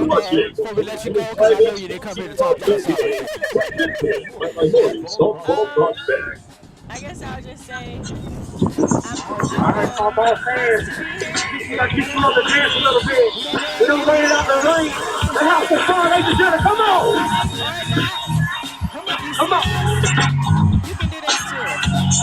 before we let you go, because I know you didn't come here to talk to us already. I guess I'll just say I'm Alright, football fans. to be here. You gotta keep them on the dance a little bit. We don't lay it out the ring. The house is fun, ladies and gentlemen. Come on! Or not. If you see Come on! us, you can do this too.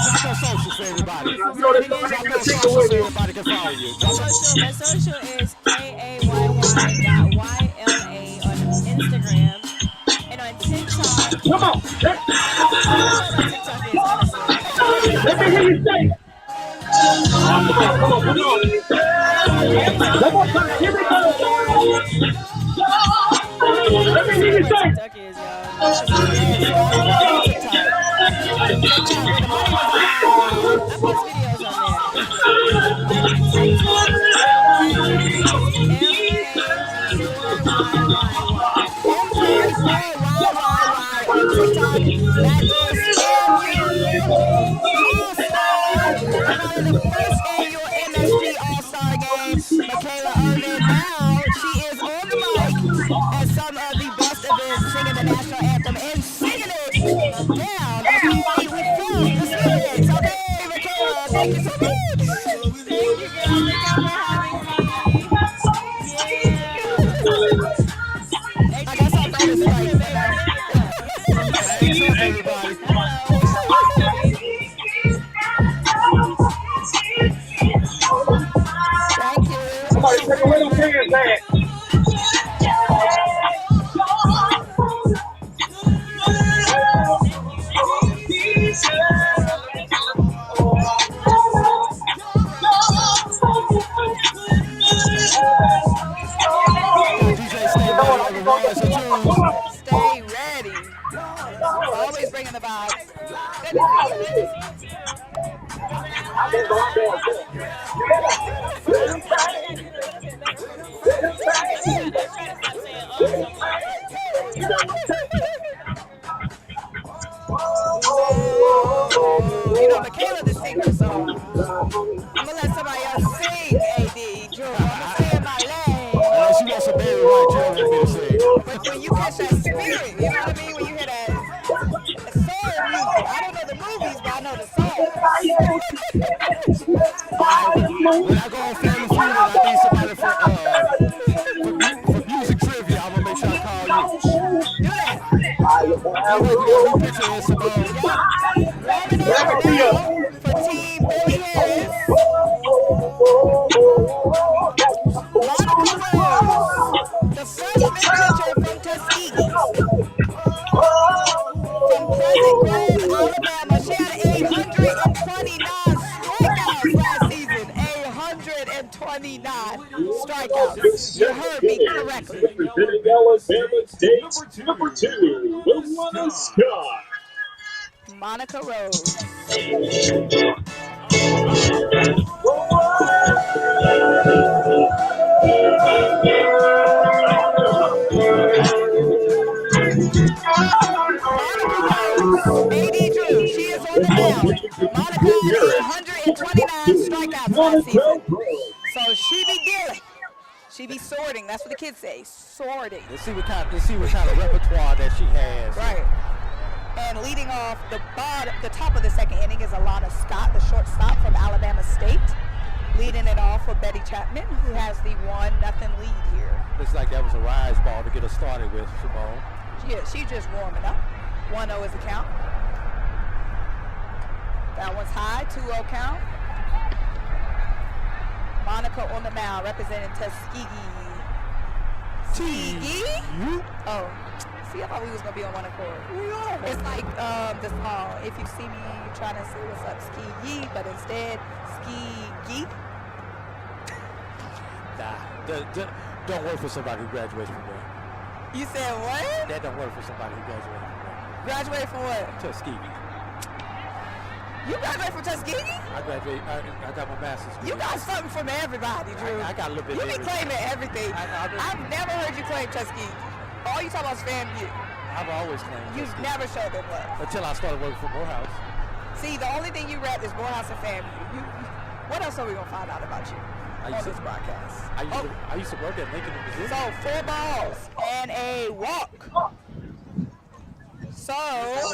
Drop your socials for everybody. You know this somebody Drop get a your ticket socials with so you. everybody can follow you. Drop your My social is KAYY.YLA on Instagram and on TikTok. Come on! I don't know what TikTok is, honestly. Let me hear you say. Come on! I don't have One more TikTok. time, here we go. I don't Let me hear understand you what say. TikTok is, y'all. This is bad, so I don't have TikTok. Check me out where the money resides. I post videos on there. My TikTok is MK4YYY. MK4YYY on TikTok. That is FAMU All-Star. A part of the first annual MSG All-Star Game. Michaela Irvin now, she is on the mic at some of the best events, singing the national anthem and singing it down. Okay, we filmed the snippets. Okay, Michaela, thank you so much. Thank you, girl. Thank y'all for having me. Yeah. I guess I'll throw this right now. hands up, everybody. Thank you. Somebody take away them fingers, man. DJ, stay ready on the rise and twos. Stay ready. Always bringing the vibes. You know, Michaela the singer, so I'm gonna let somebody else sing, AD. Drew, I'm gonna stay in my lane. Unless you want some Barry White, you don't want me to sing. But when you catch that spirit, you know what I mean? When you hear that soul music. I don't know the movies, but I know the songs. When I go on Family Feud and I need somebody for music trivia, I'm gonna make sure I call you. Do that. I'm gonna do a new picture and some Warming up now for Team Billy Harris. Monica Rose, the freshman pitcher from Tuskegee. From Pleasant Grove, Alabama. She had 829 strikeouts last season. 829 strikeouts. You heard me correctly. Representing Alabama State, number 2, Luana Scott. Monica Rose. AD Drew, she is on the mound. Monica had 829 strikeouts last season. So she be dealing. She be sorting. That's what the kids say. Sorting. Let's see what kind of repertoire that she has. Right. And leading off the top of the second inning is Alana Scott, the shortstop from Alabama State. Leading it off for Betty Chapman, who has the 1-0 lead here. Looks like that was a rise ball to get us started with, Simone. Yeah, she's just warming up. 1-0 is the count. That one's high, 2-0 count. Monica on the mound, representing Tuskegee. Tuskegee? Oh, see, I thought we was gonna be on one accord. It's like the song, "If You See Me Trying to Say What's Up, Ski-Yee," but instead, Ski-Gee. Nah, don't work for somebody who graduated from there. You said what? That don't work for somebody who graduated from there. Graduated from what? Tuskegee. You graduated from Tuskegee? I graduated. I got my master's degree. You got something from everybody, Drew. I got a little bit. You be claiming everything. I've never heard you claim Tuskegee. All you talk about is FAMU. I've always claimed You've Tuskegee. never showed them love. Until I started working for Morehouse. See, the only thing you rap is Morehouse and FAMU. What else are we gonna find out about you? on this broadcast. I used to work at Lincoln, Missouri. So 4 balls and a walk. So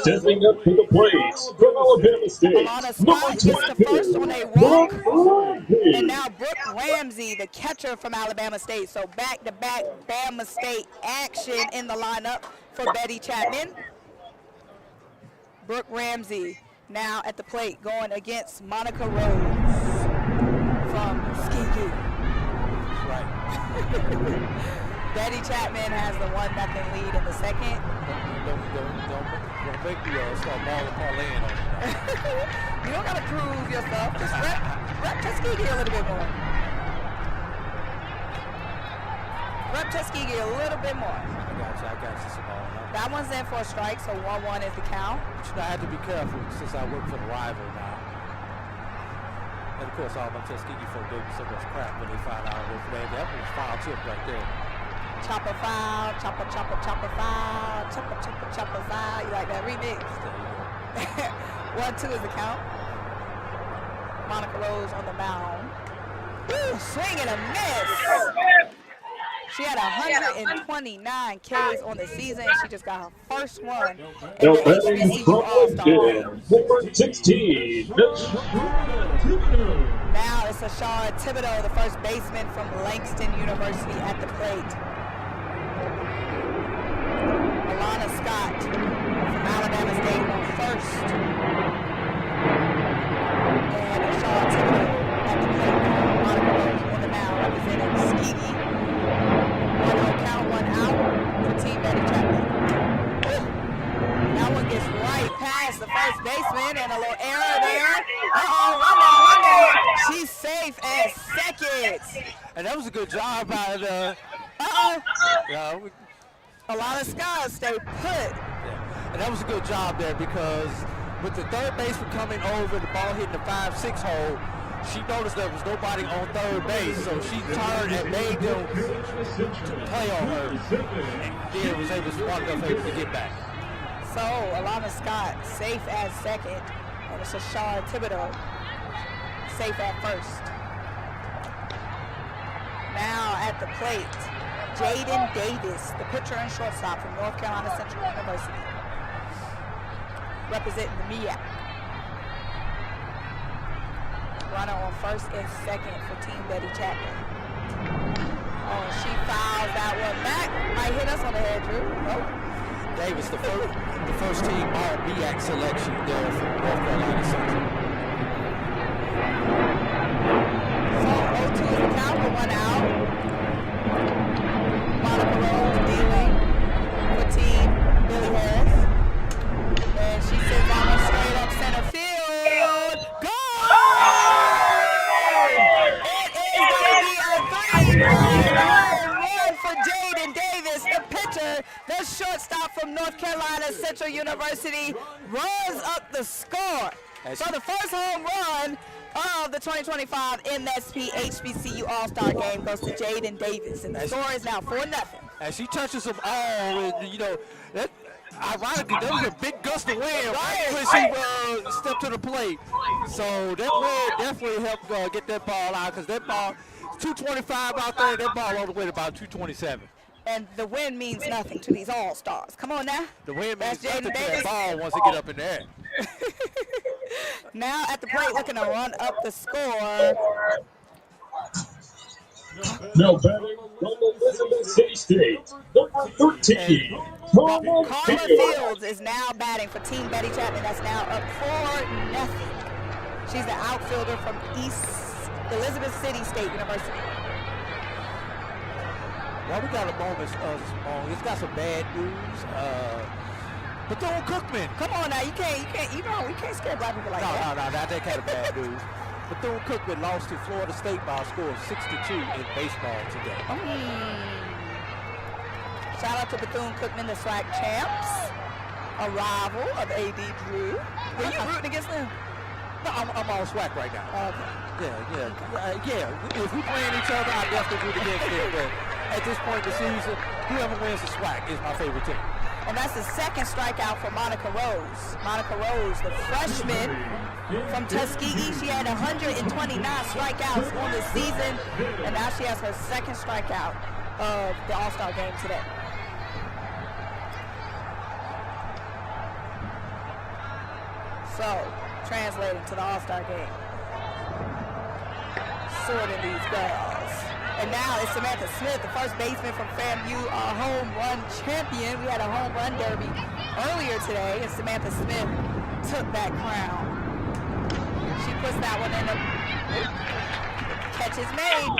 Stepping up to the plate from Alabama State, Alana number Scott gets the 22, first on a walk. Brooke And now Brooke Ramsey, the catcher from Alabama State. So back-to-back Bama State action in the lineup for Betty Chapman. Brooke Ramsey now at the plate going against Monica Rose from Tuskegee. Right. Betty Chapman has the 1-0 lead in the second. Don't make me start balling parlaying on it. You don't got to prove yourself. Just rep Tuskegee a little bit more. Rep Tuskegee a little bit more. I got you, Simone. That one's in for a strike, so 1-1 is the count. But you know, I have to be careful since I work for the rival now. And of course, all my Tuskegee folk gave me so much crap when they found out I worked for them. That was foul tip right there. Chopper foul, chopper foul, chopper foul. You like that remix? There you go. 1-2 is the count. Monica Rose on the mound. Woo, swing and a miss. She had 129 Ks on the season. She just got her first one in the HBCU All-Star game. Number 16. Now it's Ashara Thibodeau, the first baseman from Langston University at the plate. Alana Scott from Alabama State on first. And Ashara Thibodeau at the plate. Monica Rose on the mound representing Tuskegee. 1-0 count, 1 out for Team Betty Chapman. That one gets right past the first baseman and a little error there. Uh-oh, one down. She's safe at second. And that was a good job by the. Yeah, Alana Scott stayed put. yeah. And that was a good job there because with the third baseman coming over, the ball hitting the 5-6 hole, she noticed there was nobody on third base, so she turned and made them play on her, and then was able to get back. So Alana Scott safe at second, and it's Ashara Thibodeau safe at first. Now at the plate, Jaden Davis, the pitcher and shortstop from North Carolina Central University, representing the MEAC. Runner on first and second for Team Betty Chapman. Oh, she fouls that one back. Might hit us on the head, Drew. Nope. Davis, the first team R&B act selection there from North Carolina Central. So 0-2 is the count for 1 out. Monica Rose dealing for Team Billy Harris. And she sends that one straight up center field. Go! Run for Jaden Davis, the pitcher, the shortstop from North Carolina Central University, runs up the score. So the first home run of the 2025 MSP HBCU All-Star game goes to Jaden Davis, and the score is now 4-0. And she touches them all, and you know, that, ironically, there was a big gust of wind right when she stepped to the plate. So that wind definitely helped get that ball out, because that ball, 225 out there, that ball all the way to about 227. And the wind means nothing to these All-Stars. Come on now. The wind means That's nothing Jaden to Davis. that ball once it get up in the air. Now at the plate looking to run up the score. Now batting from Elizabeth City State, number 13. Carla Fields is now batting for Team Betty Chapman. That's now up 4-0. She's the outfielder from East Elizabeth City State University. Well, we got a moment, Simone. It's got some bad news. Bethune-Cookman. Come on now, you know, we can't scare black people like that. No, not that kind of bad news. Bethune-Cookman lost to Florida State by a score of 62 in baseball today. Shout out to Bethune-Cookman, the SWAC champs, a rival of A.D. Drew. Were you rooting against them? No, I'm all SWAC right now. Okay. Yeah. If we playing each other, I definitely root against them. But at this point in the season, whoever wins the SWAC is my favorite team. And that's the second strikeout for Monica Rose. Monica Rose, the freshman from Tuskegee. She had 129 strikeouts on the season, and now she has her second strikeout of the All-Star game today. So, translating to the All-Star game. Sorting these girls. And now it's Samantha Smith, the first baseman from FAMU, our home run champion. We had a home run derby earlier today, and Samantha Smith took that crown. She puts that one in. Catch is made.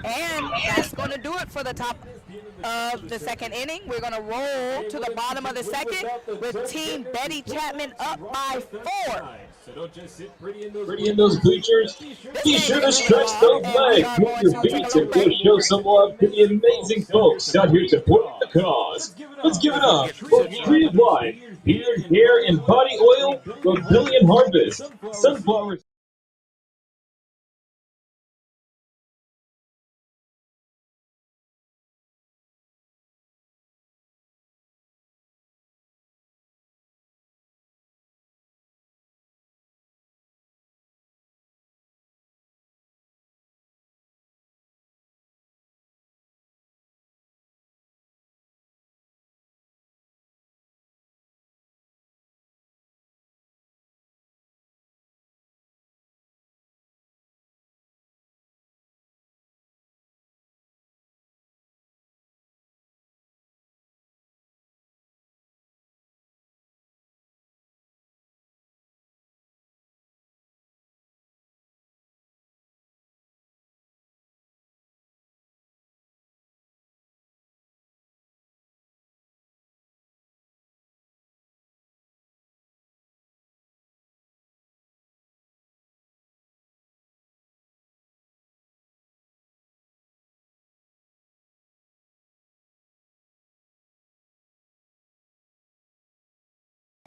And that's going to do it for the top of the second inning. We're going to roll to the bottom of the second with Team Betty Chapman up by 4. So don't just sit pretty in those bleachers. Be sure to stretch those legs, move your feet, and go show some love to the amazing folks out here supporting the cause. Let's give it up for Tree of Life, beard, hair, and body oil, Pavilion Harvest, Sunflower.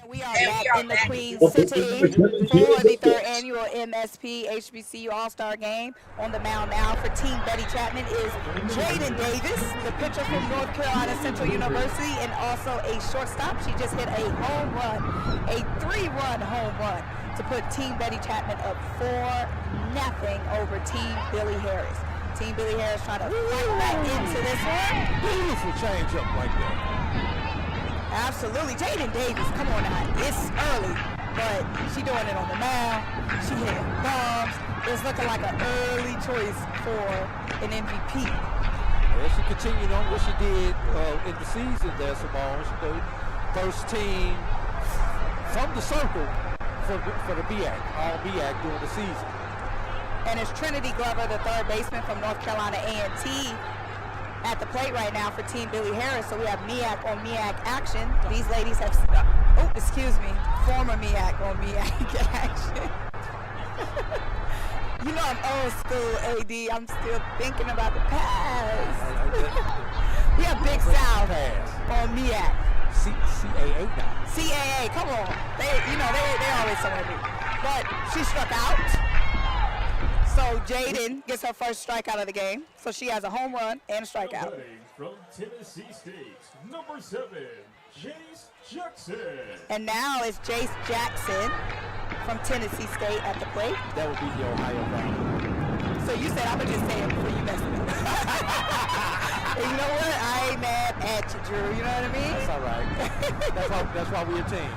We are back in the Queen City for the third annual MSP HBCU All-Star Game. On the mound now for Team Betty Chapman is Jaden Davis, the pitcher from North Carolina Central University, and also a shortstop. She just hit a home run, a 3-run home run to put Team Betty Chapman up 4-0 over Team Billy Harris. Team Billy Harris trying to fight back into this one. Beautiful change up like that. Absolutely. Jaden Davis, come on now. It's early, but she doing it on the mound. She hitting bombs. It's looking like an early choice for an MVP. Well, she continued on what she did in the season there, Simone. She played first team from the circle for the BAC, all BAC during the season. And it's Trinity Glover, the third baseman from North Carolina A&T, at the plate right now for Team Billy Harris. So we have MEAC on MEAC action. These ladies have, former MEAC on MEAC action. You know I'm old school, AD. I'm still thinking about the past. We have Big South on MEAC. CAA now. CAA, come on. They always somewhere new. But she struck out. So Jaden gets her first strikeout of the game. So she has a home run and a strikeout. From Tennessee State, number 7, Jace Jackson. And now it's Jace Jackson from Tennessee State at the plate. That would be the Ohio Valley. So you said I'm gonna just say it before you mess it up. And you know what? I ain't mad at you, Drew. You know what I mean? That's all right. that's why we're a team.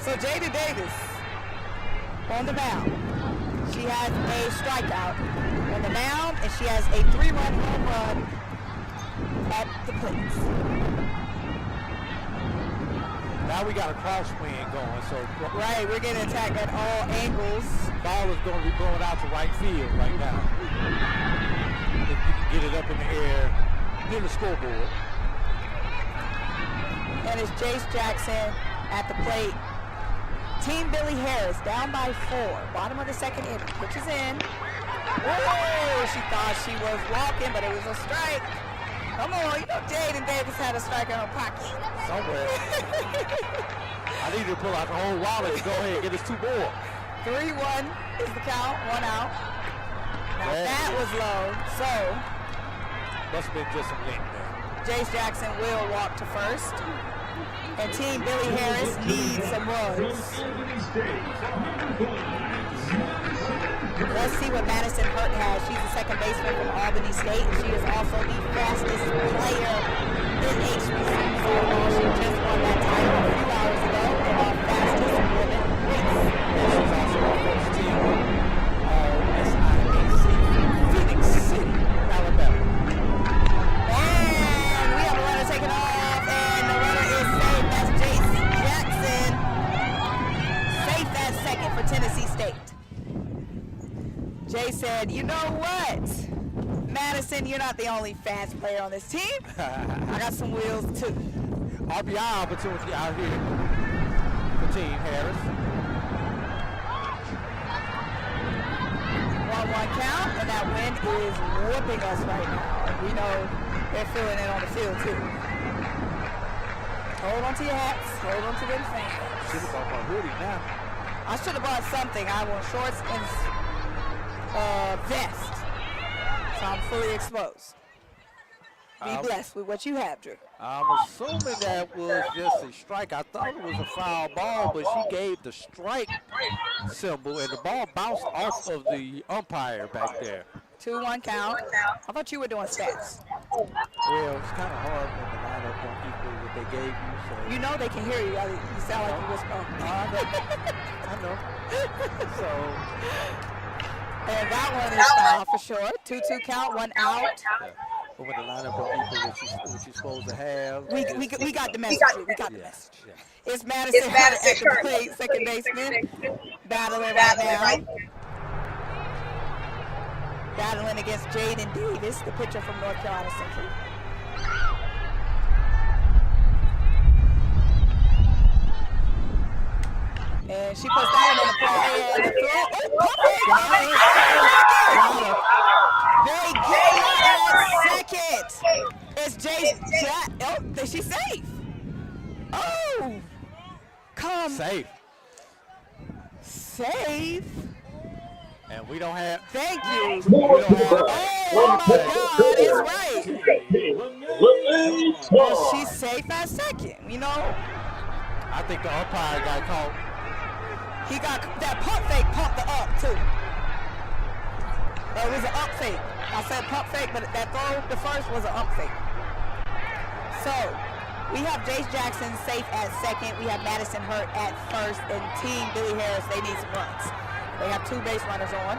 So Jaden Davis on the mound. She has a strikeout on the mound, and she has a 3-run home run at the plate. Now we got a crosswind going, so right, we're getting attacked at all angles. Ball is going to be blown out to right field right now. If you can get it up in the air near the scoreboard. And it's Jace Jackson at the plate. Team Billy Harris down by 4. Bottom of the second inning. Pitches in. Oh, she thought she was walking, but it was a strike. Come on, you know Jaden Davis had a strike in her pocket. Somewhere. I need to pull out the whole wallet and go ahead and get us 2 more. 3-1 is the count. 1 out. Now that was low. So must have been just some length there. Jace Jackson will walk to first. And Team Billy Harris needs some runs. Let's see what Madison Hurt has. She's the second baseman from Albany State. And she is also the fastest player in HBCU softball. She just won that title a few hours ago in our fastest women race. She's also our first team SIAC Phoenix City, Alabama. And we have a runner taking off, and the runner is safe. That's Jace Jackson. Safe at second for Tennessee State. Jay said, you know what? Madison, you're not the only fast player on this team. I got some wheels too. RBI opportunity out here for Team Harris. 1-1 count, and that wind is whooping us right now. We know they're feeling it on the field too. Hold on to your hats. Hold on to them fans. Should have bought my hoodie now. I should have bought something. I wore shorts and vest, so I'm fully exposed. Be blessed with what you have, Drew. I'm assuming that was just a strike. I thought it was a foul ball, but she gave the strike symbol, and the ball bounced off of the umpire back there. 2-1 count. How about you were doing stats? Well, it's kind of hard when the lineup don't equal what they gave you. So. You know they can hear you. You sound like you whisper. I know. So. And that one is foul for sure. 2-2 count, 1 out. Yeah. But when the lineup don't equal what you're supposed to have. We got the message. We got the message. Yeah. It's Madison Hurt at the plate, second baseman. Battling right now. Battling against Jaden Davis, the pitcher from North Carolina Central. And she puts that one in the play and the throw. Oh, perfect! They get it at second. It's Jace Jack. Oh, she's safe. Oh, come. Safe. Safe. And we don't have. Thank you. We don't have. Oh my God, it's right. Well, she's safe at second. You know. I think the umpire got caught. He got that pump fake pumped the up too. It was an up fake. I said pump fake, but that throw, the first was an up fake. So we have Jace Jackson safe at second. We have Madison Hurt at first, and Team Billy Harris, they need some runs. They have 2 base runners on.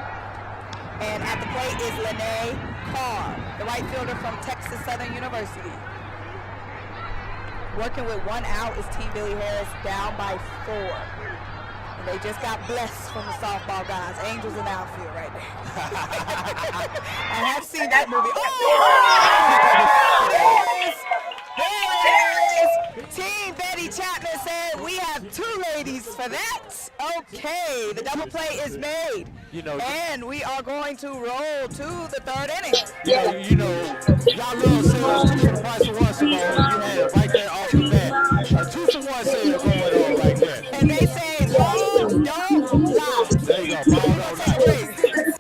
And at the plate is Lene Carr, the right fielder from Texas Southern University. Working with 1 out is Team Billy Harris, down by 4. And they just got blessed from the softball guys. Angels in the outfield right there. I have seen that movie. Oh! There it is! Team Betty Chapman said we have 2 ladies for that. Okay, the double play is made. You know, and we are going to roll to the 3rd inning. You know, y'all love sales 2 for the price of 1, Simone. You had right there off the bat. A 2 for 1 sale going on right there. And they say, ball don't lie. There you go, ball don't lie.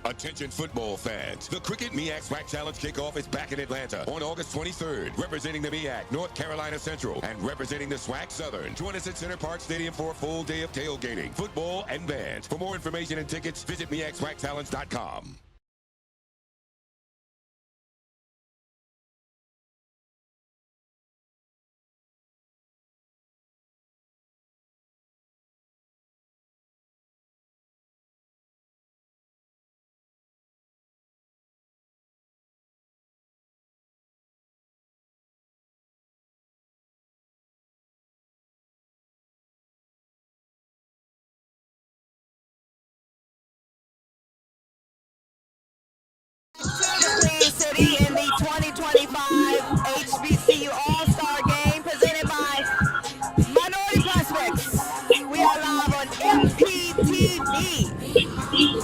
Attention football fans. The Cricket MEAC SWAC Challenge kickoff is back in Atlanta on August 23rd. Representing the MEAC, North Carolina Central, and representing the SWAC Southern. Join us at Center Park Stadium for a full day of tailgating, football, and bands. For more information and tickets, visit MEACSWACChallenge.com. Queen City in the 2025 HBCU All-Star Game presented by Minority Prospects. We are live on MPTV,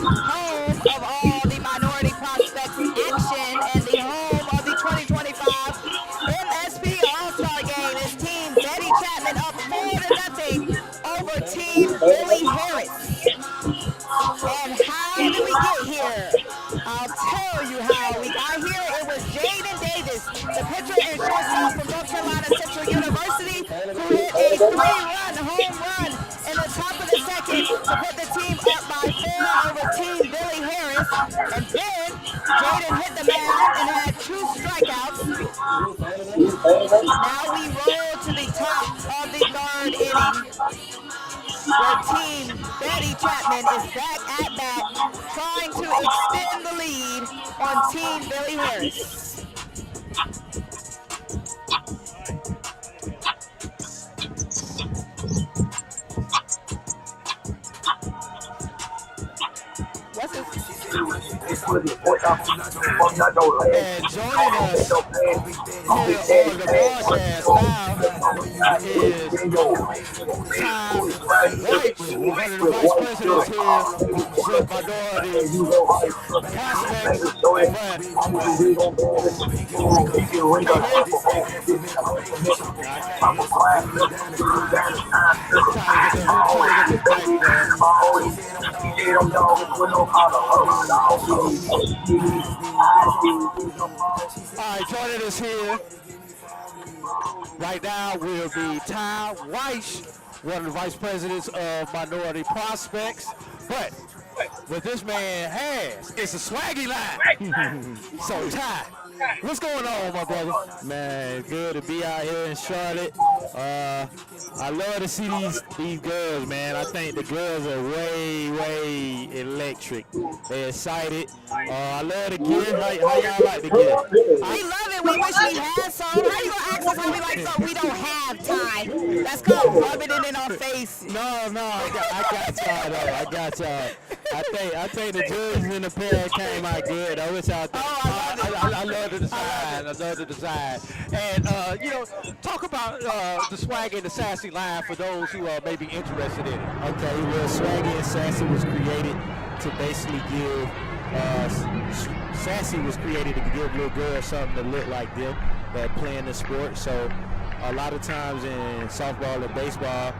home of all the Minority Prospects action and the home of the 2025 MSP All-Star Game. Is Team Betty Chapman up 4-0 over Team Billy Harris. And how did we get here? I'll tell you how we got here. It was Davis, the pitcher and shortstop from North Carolina Central University, who hit a 3-run home run in the top of the second to put the team up by 4 over Team Billy Harris. And then Jaden hit the mound and had 2 strikeouts. Now we roll to the top of the 3rd inning, where Team Betty Chapman is back at bat, trying to extend the lead on Team Billy Harris. What's this? And joining us here on the broadcast now is Tom White, one of the vice presidents here with minority All right, joining us here right now will be Ty Weiss, one of the vice presidents of Minority Prospects. But what this man has is a swaggy line. So Ty, what's going on, my brother? Man, good to be out here in Charlotte. I love to see these girls, man. I think the girls are way electric. They're excited. I love the gear. How y'all like the gear? We love it. We wish we had some. How you gonna ask us how we like some? We don't have time. That's called rubbing it in our face. No, I got y'all though. I got y'all. I think the jerseys and the pair came out good. I wish y'all. I love the design. I love the design. And, talk about the swaggy and the sassy line for those who may be interested in it. Okay, well, swaggy and sassy was created to basically give, sassy was created to give little girls something to look like them that play in the sport. So a lot of times in softball and baseball,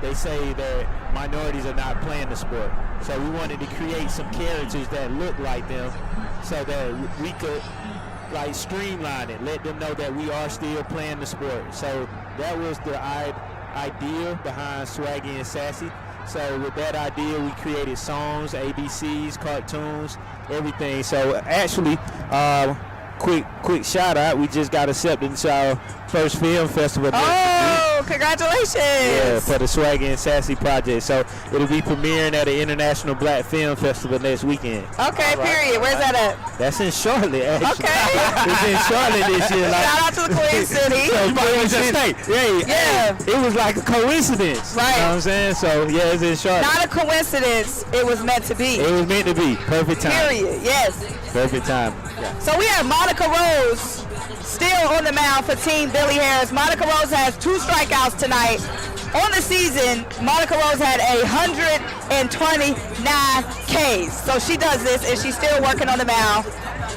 they say that minorities are not playing the sport. So we wanted to create some characters that look like them so that we could like streamline it, let them know that we are still playing the sport. So that was the idea behind Swaggy and Sassy. So with that idea, we created songs, ABCs, cartoons, everything. So actually, quick shout out, we just got accepted to our first film festival. Oh, congratulations. Yeah, for the Swaggy and Sassy project. So it'll be premiering at the International Black Film Festival next weekend. Okay, period. Where's that at? That's in Charlotte, actually. Okay. It's in Charlotte this year. Like, shout out to the Queen City. Yeah. It was like a coincidence. Right. You know what I'm saying? So, yeah, it's in Charlotte. Not a coincidence. It was meant to be. It was meant to be. Perfect time. Period. Yes. Perfect time. Yeah. So we have Monica Rose still on the mound for Team Billy Harris. Monica Rose has 2 strikeouts tonight. On the season, Monica Rose had 129 Ks. So she does this, and she's still working on the mound.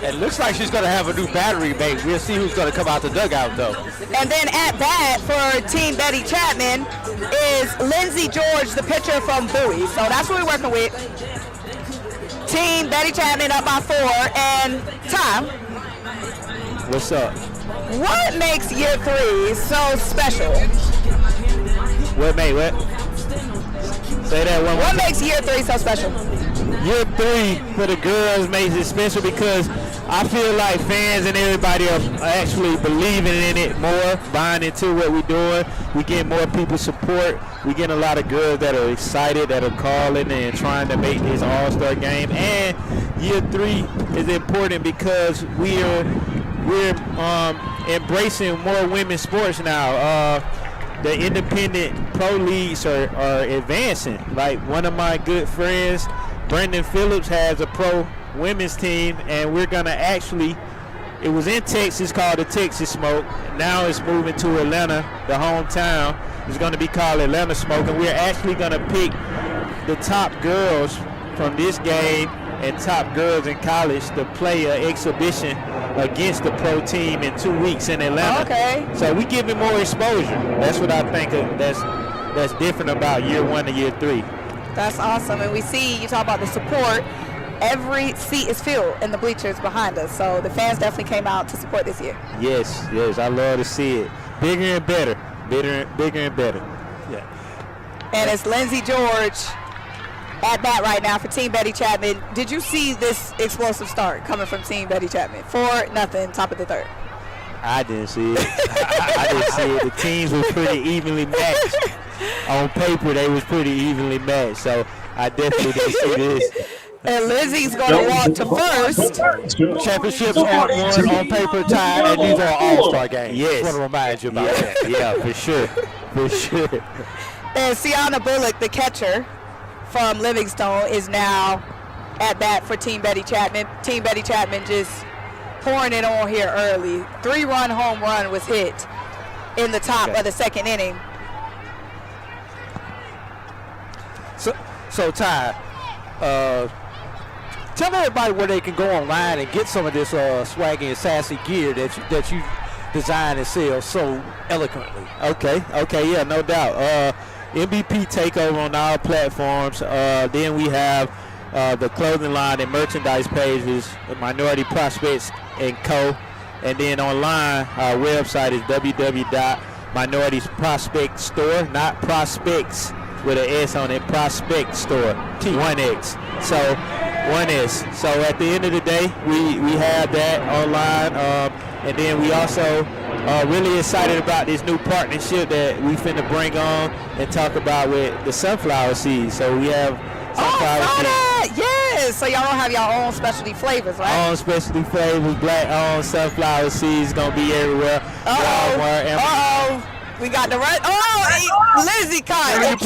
It looks like she's going to have a new battery mate. We'll see who's going to come out the dugout, though. And then at bat for Team Betty Chapman is Lindsey George, the pitcher from Bowie. So that's what we're working with. Team Betty Chapman up by 4. And Tom, what's up? What makes year 3 so special? What? Say that one more What time. makes year 3 so special? Year 3 for the girls makes it special because I feel like fans and everybody are actually believing in it more, buying into what we're doing. We get more people support. We get a lot of girls that are excited, that are calling and trying to make this all-star game. And year 3 is important because we're embracing more women's sports now. The independent pro leagues are advancing. Like one of my good friends, Brendan Phillips, has a pro women's team, and we're gonna actually, it was in Texas called the Texas Smoke. Now it's moving to Atlanta, the hometown. It's gonna be called Atlanta Smoke, and we're actually gonna pick the top girls from this game and top girls in college to play an exhibition against the pro team in 2 weeks in Atlanta. Okay. So we giving more exposure. That's what I think that's different about year 1 to year 3. That's awesome. And we see, you talk about the support. every seat is filled in the bleachers behind us. So the fans definitely came out to support this year. Yes, I love to see it. Bigger and better. Bigger and better. Yeah. And it's Lindsey George at bat right now for Team Betty Chapman. Did you see this explosive start coming from Team Betty Chapman? 4-0, top of the third. I didn't see it. I didn't see it. The teams were pretty evenly matched. On paper, they was pretty evenly matched. So I definitely didn't see this. And Lizzie's going to walk to first. Championships are won on paper time, and these are all-star games. Yes. I want to remind you about that. Yeah, for sure. And Sienna Bullock, the catcher from Livingstone, is now at bat for Team Betty Chapman. Team Betty Chapman just pouring it on here early. 3-run home run was hit in the top of the second inning. So Ty, tell everybody where they can go online and get some of this swaggy and sassy gear that you design and sell so eloquently. Okay, yeah, no doubt. MVP Takeover on our platforms. Then we have the clothing line and merchandise pages, Minority Prospects and Co. And then online, our website is www.minorityprospectstore, not prospects with an S on it, Prospect Store, T1X. So 1S. So at the end of the day, we have that online. And then we also really excited about this new partnership that we finna bring on and talk about with the sunflower seeds. So we have sunflower seeds. Yes. So y'all don't have your own specialty flavors, right? Own specialty flavors, black owned sunflower seeds gonna be everywhere. We got the right. Lizzie caught it.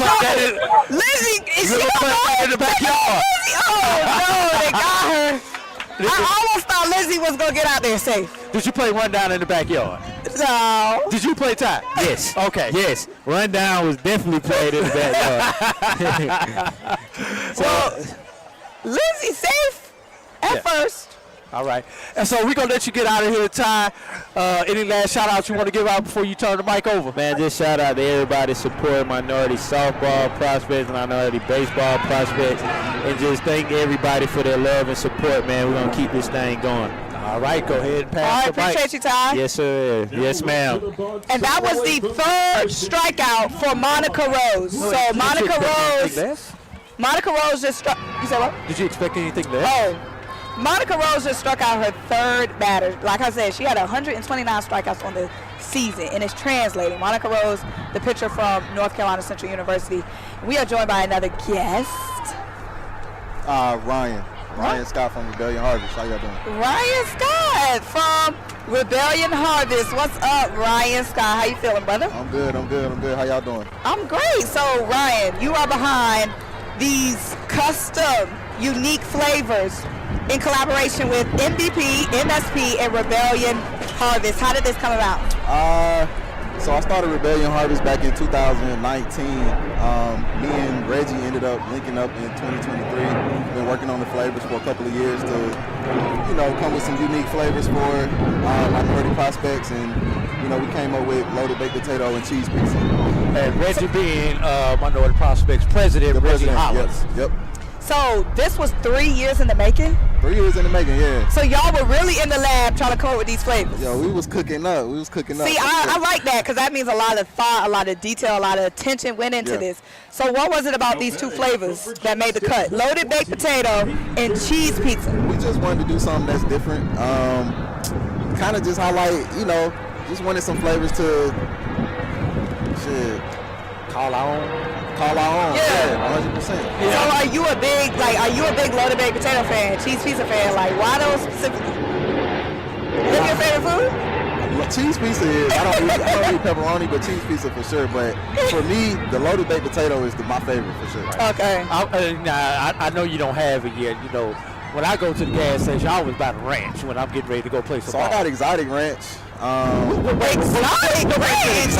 Lizzie, is she in the backyard? Oh no, they got her. I almost thought Lizzie was gonna get out there safe. Did you play Run Down in the backyard? No. Did you play Ty? Yes. Okay. Yes. Rundown was definitely played in the backyard. Well, Lizzie safe at first. All right. And so we're going to let you get out of here, Ty. Any last shout-outs you want to give out before you turn the mic over? Man, just shout out to everybody supporting minority softball prospects, minority baseball prospects, and just thank everybody for their love and support, man. We're going to keep this thing going. All right, go ahead and pass All right, the mic. appreciate you, Ty. Yes, sir. Yes, ma'am. And that was the third strikeout for Monica Rose. So Monica Rose just struck. You said what? Did you expect anything less? Oh. Monica Rose just struck out her third batter. Like I said, she had 129 strikeouts on the season, and it's translating. Monica Rose, the pitcher from North Carolina Central University. We are joined by another guest. Ryan Scott from Rebellion Harvest. How y'all doing? Ryan Scott from Rebellion Harvest. What's up, Ryan Scott? How you feeling, brother? I'm good. How y'all doing? I'm great. So, Ryan, you are behind these custom, unique flavors in collaboration with MVP, MSP, and Rebellion Harvest. How did this come about? So I started Rebellion Harvest back in 2019. Me and Reggie ended up linking up in 2023. Been working on the flavors for a couple of years to, come with some unique flavors for minority prospects, and we came up with loaded baked potato and cheese pizza. And Reggie being Minority Prospects President, Reggie Hollins. Yep. So this was 3 years in the making? 3 years in the making, yeah. So y'all were really in the lab trying to come up with these flavors? Yo, we was cooking up. See, I like that because that means a lot of thought, a lot of detail, a lot of attention went into this. So what was it about these two flavors that made the cut? Loaded baked potato and cheese pizza. We just wanted to do something that's different. Kind of just highlight, just wanted some flavors to Call our own. Yeah. 100%. So are you a big loaded baked potato fan, cheese pizza fan? Like, why those specifically? Is that your favorite food? Cheese pizza is. I don't eat pepperoni, but cheese pizza for sure. But for me, the loaded baked potato is my favorite for sure. Okay. I know you don't have it yet. When I go to the gas station, I always buy the ranch when I'm getting ready to go play some ball. I got exotic ranch. Exotic ranch?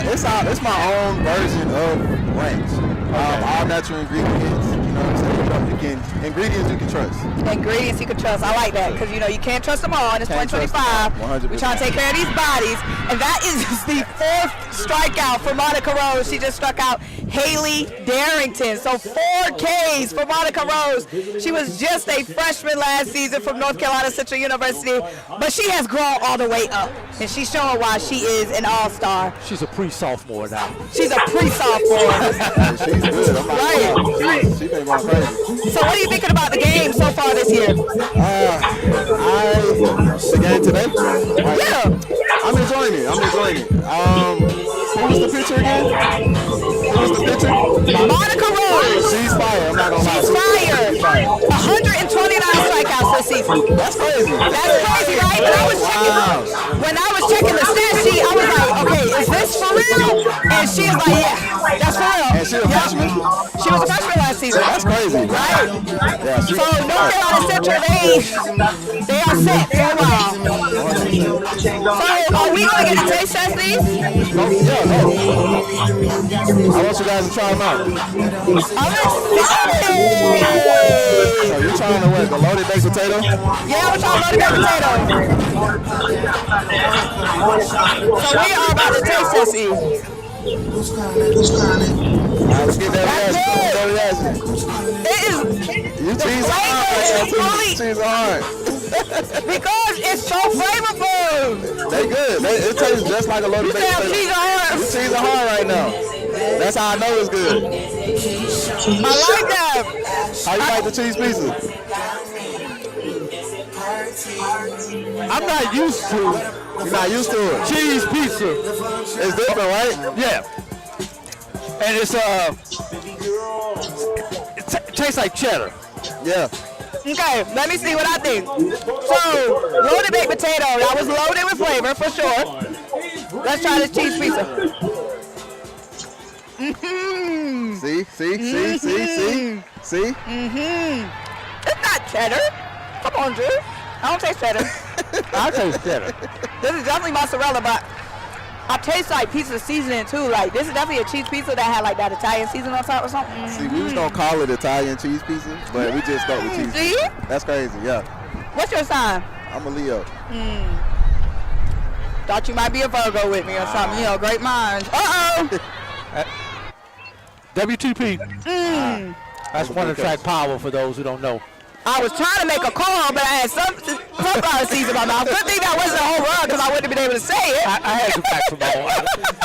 It's my own version of ranch. All natural ingredients. You know what I'm saying? ingredients you can trust. Ingredients you can trust. I like that because, you know, you can't trust them all, and it's Can't trust 2025. them all, 100%. We're trying to take care of these bodies. And that is the 4th strikeout for Monica Rose. She just struck out Haley Darrington. So 4 Ks for Monica Rose. She was just a freshman last season from North Carolina Central University, but she has grown all the way up, and she's showing why she is an all-star. She's a pre-sophomore now. She's a pre-sophomore. She's good. I'm Right. She's been going crazy. So what are you thinking about the game so far this year? The game today? Yeah. I'm enjoying it. Who was the pitcher again? Monica Rose. She's fire. I'm not gonna lie. She's fired. 129 strikeouts this season. That's crazy. That's crazy, right? When I was checking the stat sheet, I was like, okay, is this for real? And she was like, yeah, that's for real. And she a freshman? She was a freshman last season. That's crazy. Right? Yeah, So North Carolina Central, they are set for a while. So are we going to get a taste test these? Yeah, I want you guys to try them out. I'm excited. So you're trying to what? The loaded baked potato? Yeah, we're trying loaded baked potato. So we are about to taste test these. Let's get that reaction. It is You cheese hard. Cheese hard. because it's so flavorful. They good. It tastes just like a loaded baked Damn, potato. cheese hard. You cheese hard right now. That's how I know it's good. I like that. How you like the cheese pizza? I'm not used to You're not used to it. cheese pizza. It's different, right? Yeah. And it's it tastes like cheddar. Yeah. Okay, let me see what I think. So, loaded baked potato. That was loaded with flavor for sure. Let's try this cheese pizza. See? It's not cheddar. Come on, Drew. I don't taste cheddar. I taste cheddar. This is definitely mozzarella, but I taste like pizza seasoning too. Like this is definitely a cheese pizza that had like that Italian seasoning on top or something. See, we was gonna call it Italian cheese pizza, but we just stuck with cheese See? pizza. That's crazy, yeah. What's your sign? I'm a Leo. Thought you might be a Virgo with me or something. You know, great minds. Uh-oh. WTP. That's one track power for those who don't know. I was trying to make a call, but I had sunflower seeds in my mouth. Good thing that wasn't a whole run because I wouldn't have been able to say it. I had you back from home.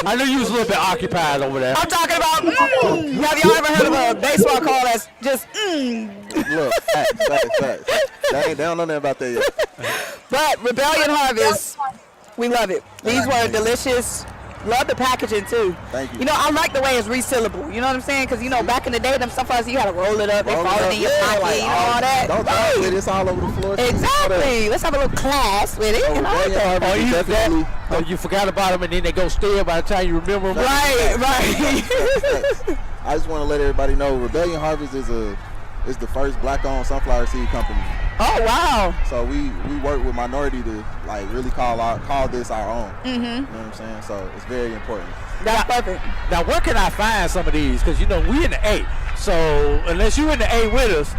I knew you was a little bit occupied over there. I'm talking about, Have y'all ever heard of a baseball call that's just, Look, facts. They don't know nothing about that yet. But Rebellion Harvest, we love it. These were delicious. Love the packaging too. Thank you. You know, I like the way it's resealable. You know what I'm saying? Because, you know, back in the day, them sunflowers, you had to roll it up. They fall in your pocket, like, you know, all that. Don't throw it with it. It's all over the floor. Exactly. Let's have a little class with it. And I like that. Or either that, or you forgot about them and then they go stale by the time you remember them. Right. I just want to let everybody know Rebellion Harvest is the first black-owned sunflower seed company. Oh, wow. So we work with minority to like really call this our own. You know what I'm saying? So it's very important. That's perfect. Now, where can I find some of these? Because, you know, we in the A. So unless you in the A with us.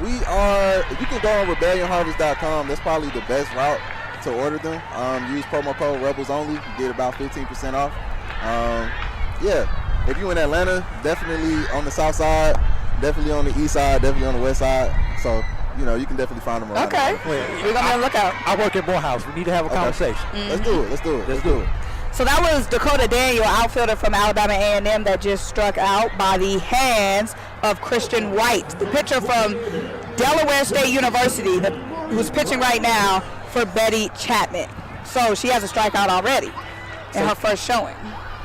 We are, you can go on rebellionharvest.com. That's probably the best route to order them. Use promo code Rebels Only. You get about 15% off. Yeah, if you're in Atlanta, definitely on the south side, definitely on the east side, definitely on the west side. So, you know, you can definitely find them around. Okay. We're going to be on the lookout. I work at Morehouse. We need to have a conversation. Let's do it. So that was Dakota Daniel, outfielder from Alabama A&M that just struck out by the hands of Christian White, the pitcher from Delaware State University who's pitching right now for Betty Chapman. So she has a strikeout already in her first showing.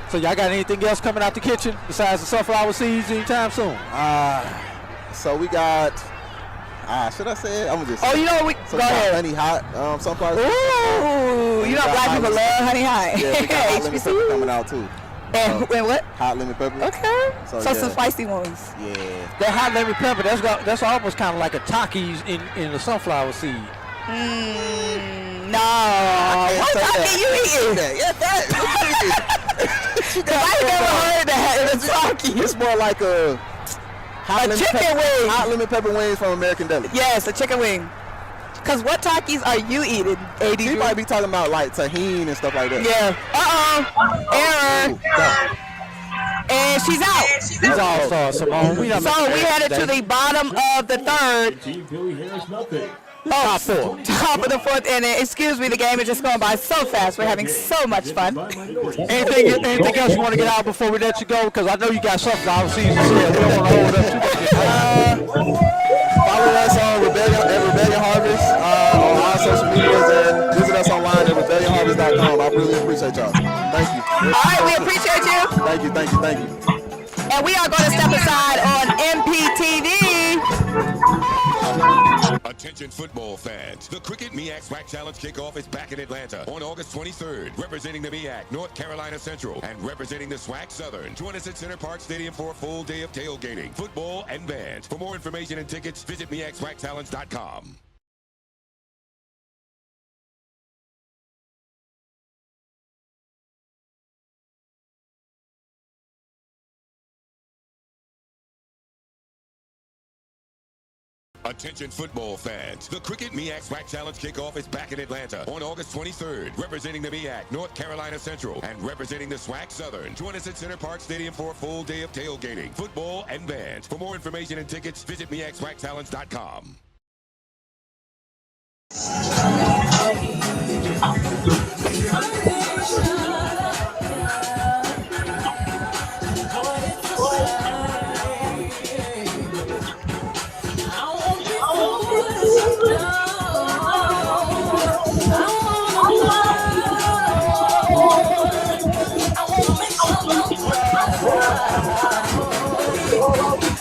So y'all got anything else coming out the kitchen besides the sunflower seeds anytime soon? So we got, should I say it? I'm gonna just. Oh, you know what? So Go we got ahead. Honey Hot sunflower. Ooh, you know black people love Honey Hot. Yeah, we got hot lemon pepper coming out too. And what? Hot lemon pepper. Okay. So yeah. some spicy ones. Yeah. That hot lemon pepper, that's almost kind of like a Takis in the sunflower seed. No. What Taki you eating? Yeah, that. Because I never heard that in a Taki. It's more like a chicken wing. Hot lemon pepper wings from American Deli. Yes, a chicken wing. Because what Takis are you eating, AD? He might be talking about like tahini and stuff like that. Yeah. Error. And she's out. These all stars, Simone. So we headed to the bottom of the third. Team Billy Harris, nothing. Top four. Top of the fourth inning. Excuse me, the game is just going by so fast. We're having so much fun. Anything else you want to get out before we let you go? Because I know you got something out of season. So we don't want to hold up too much. Follow us on Rebellion Harvest on all social medias and visit us online at rebellionharvest.com. I really appreciate y'all. Thank you. All right, we appreciate you. Thank you. And we are going to step aside on MPTV. Attention football fans. The Cricket MEAC SWAC Challenge kickoff is back in Atlanta on August 23rd. Representing the MEAC, North Carolina Central, and representing the SWAC Southern. Join us at Center Park Stadium for a full day of tailgating, football, and bands. For more information and tickets, visit MEACSWACChallenge.com. Attention football fans. The Cricket MEAC SWAC Challenge kickoff is back in Atlanta on August 23rd. Representing the MEAC, North Carolina Central, and representing the SWAC Southern. Join us at Center Park Stadium for a full day of tailgating, football, and bands. For more information and tickets, visit MEACSWACChallenge.com.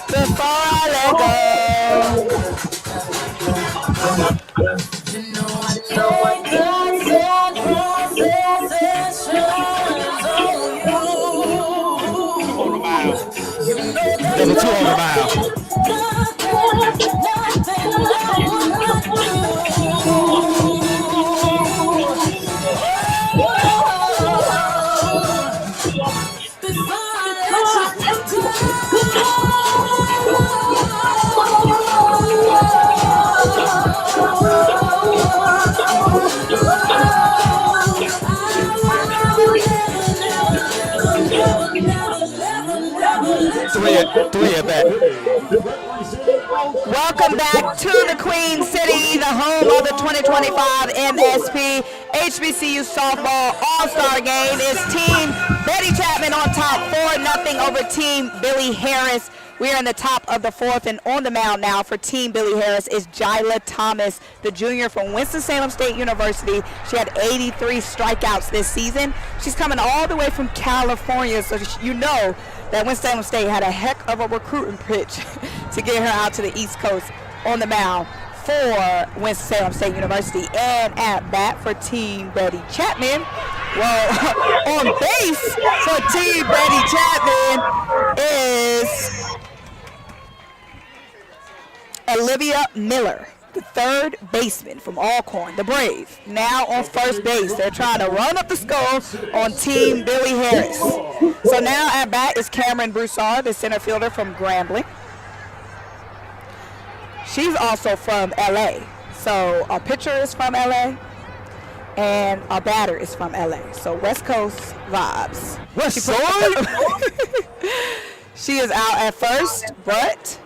Before I let go. Number 2 on the mile. Three at bat. Welcome back to the Queen City, the home of the 2025 MSP HBCU Softball All-Star Game. It's Team Betty Chapman on top 4-0 over Team Billy Harris. We are in the top of the fourth, and on the mound now for Team Billy Harris is Jyla Thomas, the junior from Winston-Salem State University. She had 83 strikeouts this season. She's coming all the way from California, so you know that Winston-Salem State had a heck of a recruiting pitch to get her out to the East Coast. On the mound for Winston-Salem State University, and at bat for Team Betty Chapman. Well, on base for Team Betty Chapman is Olivia Miller, the third baseman from Alcorn, the Brave. Now on first base, they're trying to run up the score on Team Billy Harris. So now at bat is Cameron Broussard, the center fielder from Grambling. She's also from LA. So our pitcher is from LA and our batter is from LA. So West Coast vibes. West Side. She is out at first, but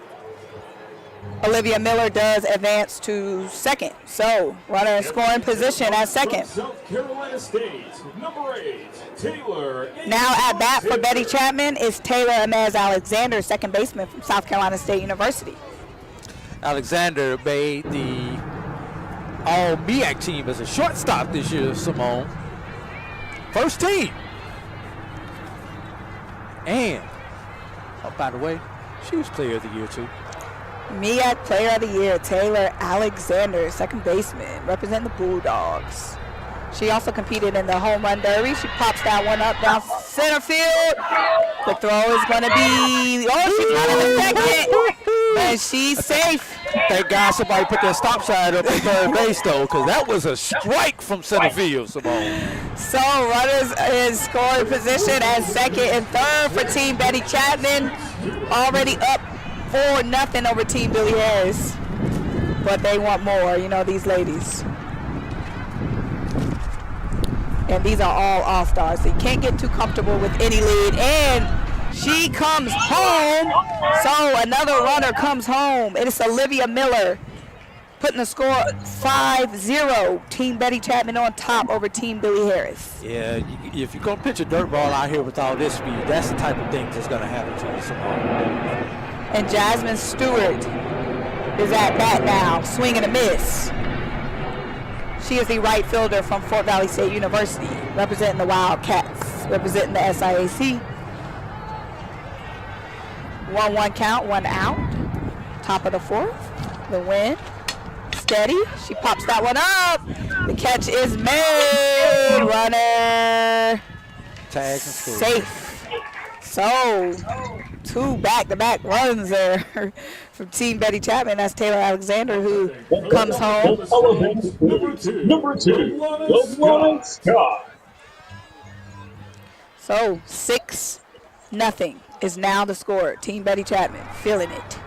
Olivia Miller does advance to second. So runner in scoring position at second. South Carolina State, number 8, Taylor. Now at bat for Betty Chapman is Taylor Amaz Alexander, second baseman from South Carolina State University. Alexander made the All-MEAC team as a shortstop this year, Simone. First team. And, oh, by the way, she was player of the year too. MEAC Player of the Year, Taylor Alexander, second baseman, representing the Bulldogs. She also competed in the home run derby. She pops that one up down center field. The throw is going to be, she's not in the second, and she's safe. Thank God somebody put that stop sign up at third base, though, because that was a strike from center field, Simone. So runners in scoring position at second and third for Team Betty Chapman. Already up 4-0 over Team Billy Harris. But they want more, you know, these ladies. And these are all all-stars, so you can't get too comfortable with any lead. And she comes home. So another runner comes home. It is Olivia Miller putting the score 5-0. Team Betty Chapman on top over Team Billy Harris. Yeah, if you're going to pitch a dirt ball out here with all this speed, that's the type of thing that's going to happen to you, Simone. And Jasmine Stewart is at bat now, swing and a miss. She is the right fielder from Fort Valley State University, representing the Wildcats, representing the SIAC. 1-1 count, 1 out. Top of the 4th, the win. Steady, she pops that one up. The catch is made. Runner Tag safe. So 2 back-to-back runs there from Team Betty Chapman. That's Taylor Alexander who comes home. Number two, the Wild Scott. So 6-0 is now the score. Team Betty Chapman feeling it.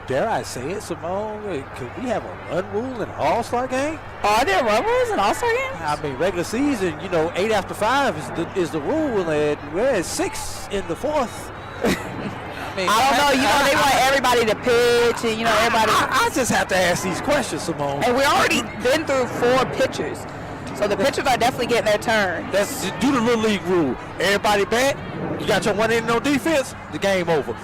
Dare I say it, Simone? Could we have a run rule in an all-star game? Are there run rules in All-Star games? I mean, regular season, 8 after 5 is the rule, and we're at 6 in the 4th. I don't know. They want everybody to pitch, and everybody. I just have to ask these questions, Simone. And we already been through 4 pitchers, so the pitchers are definitely getting their turn. Let's do the Little League rule. Everybody bat. You got your 1 inning on defense. The game over.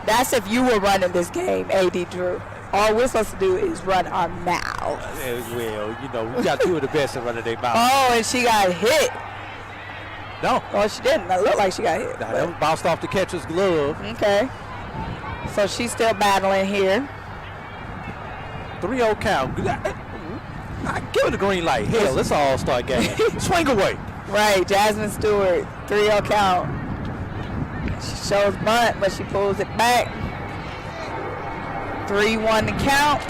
That's if you were running this game, A.D. Drew. All we're supposed to do is run our mouth. Well, we got 2 of the best at running their mouth. Oh, and she got hit. No. Well, she didn't. It looked like she got hit. Nah, that was bounced off the catcher's glove. Okay. So she's still battling here. 3-0 count. I give it a green light. Hell, it's an all-star game. Swing away. Right, Jasmine Stewart, 3-0 count. She shows bunt, but she pulls it back. 3-1 to count.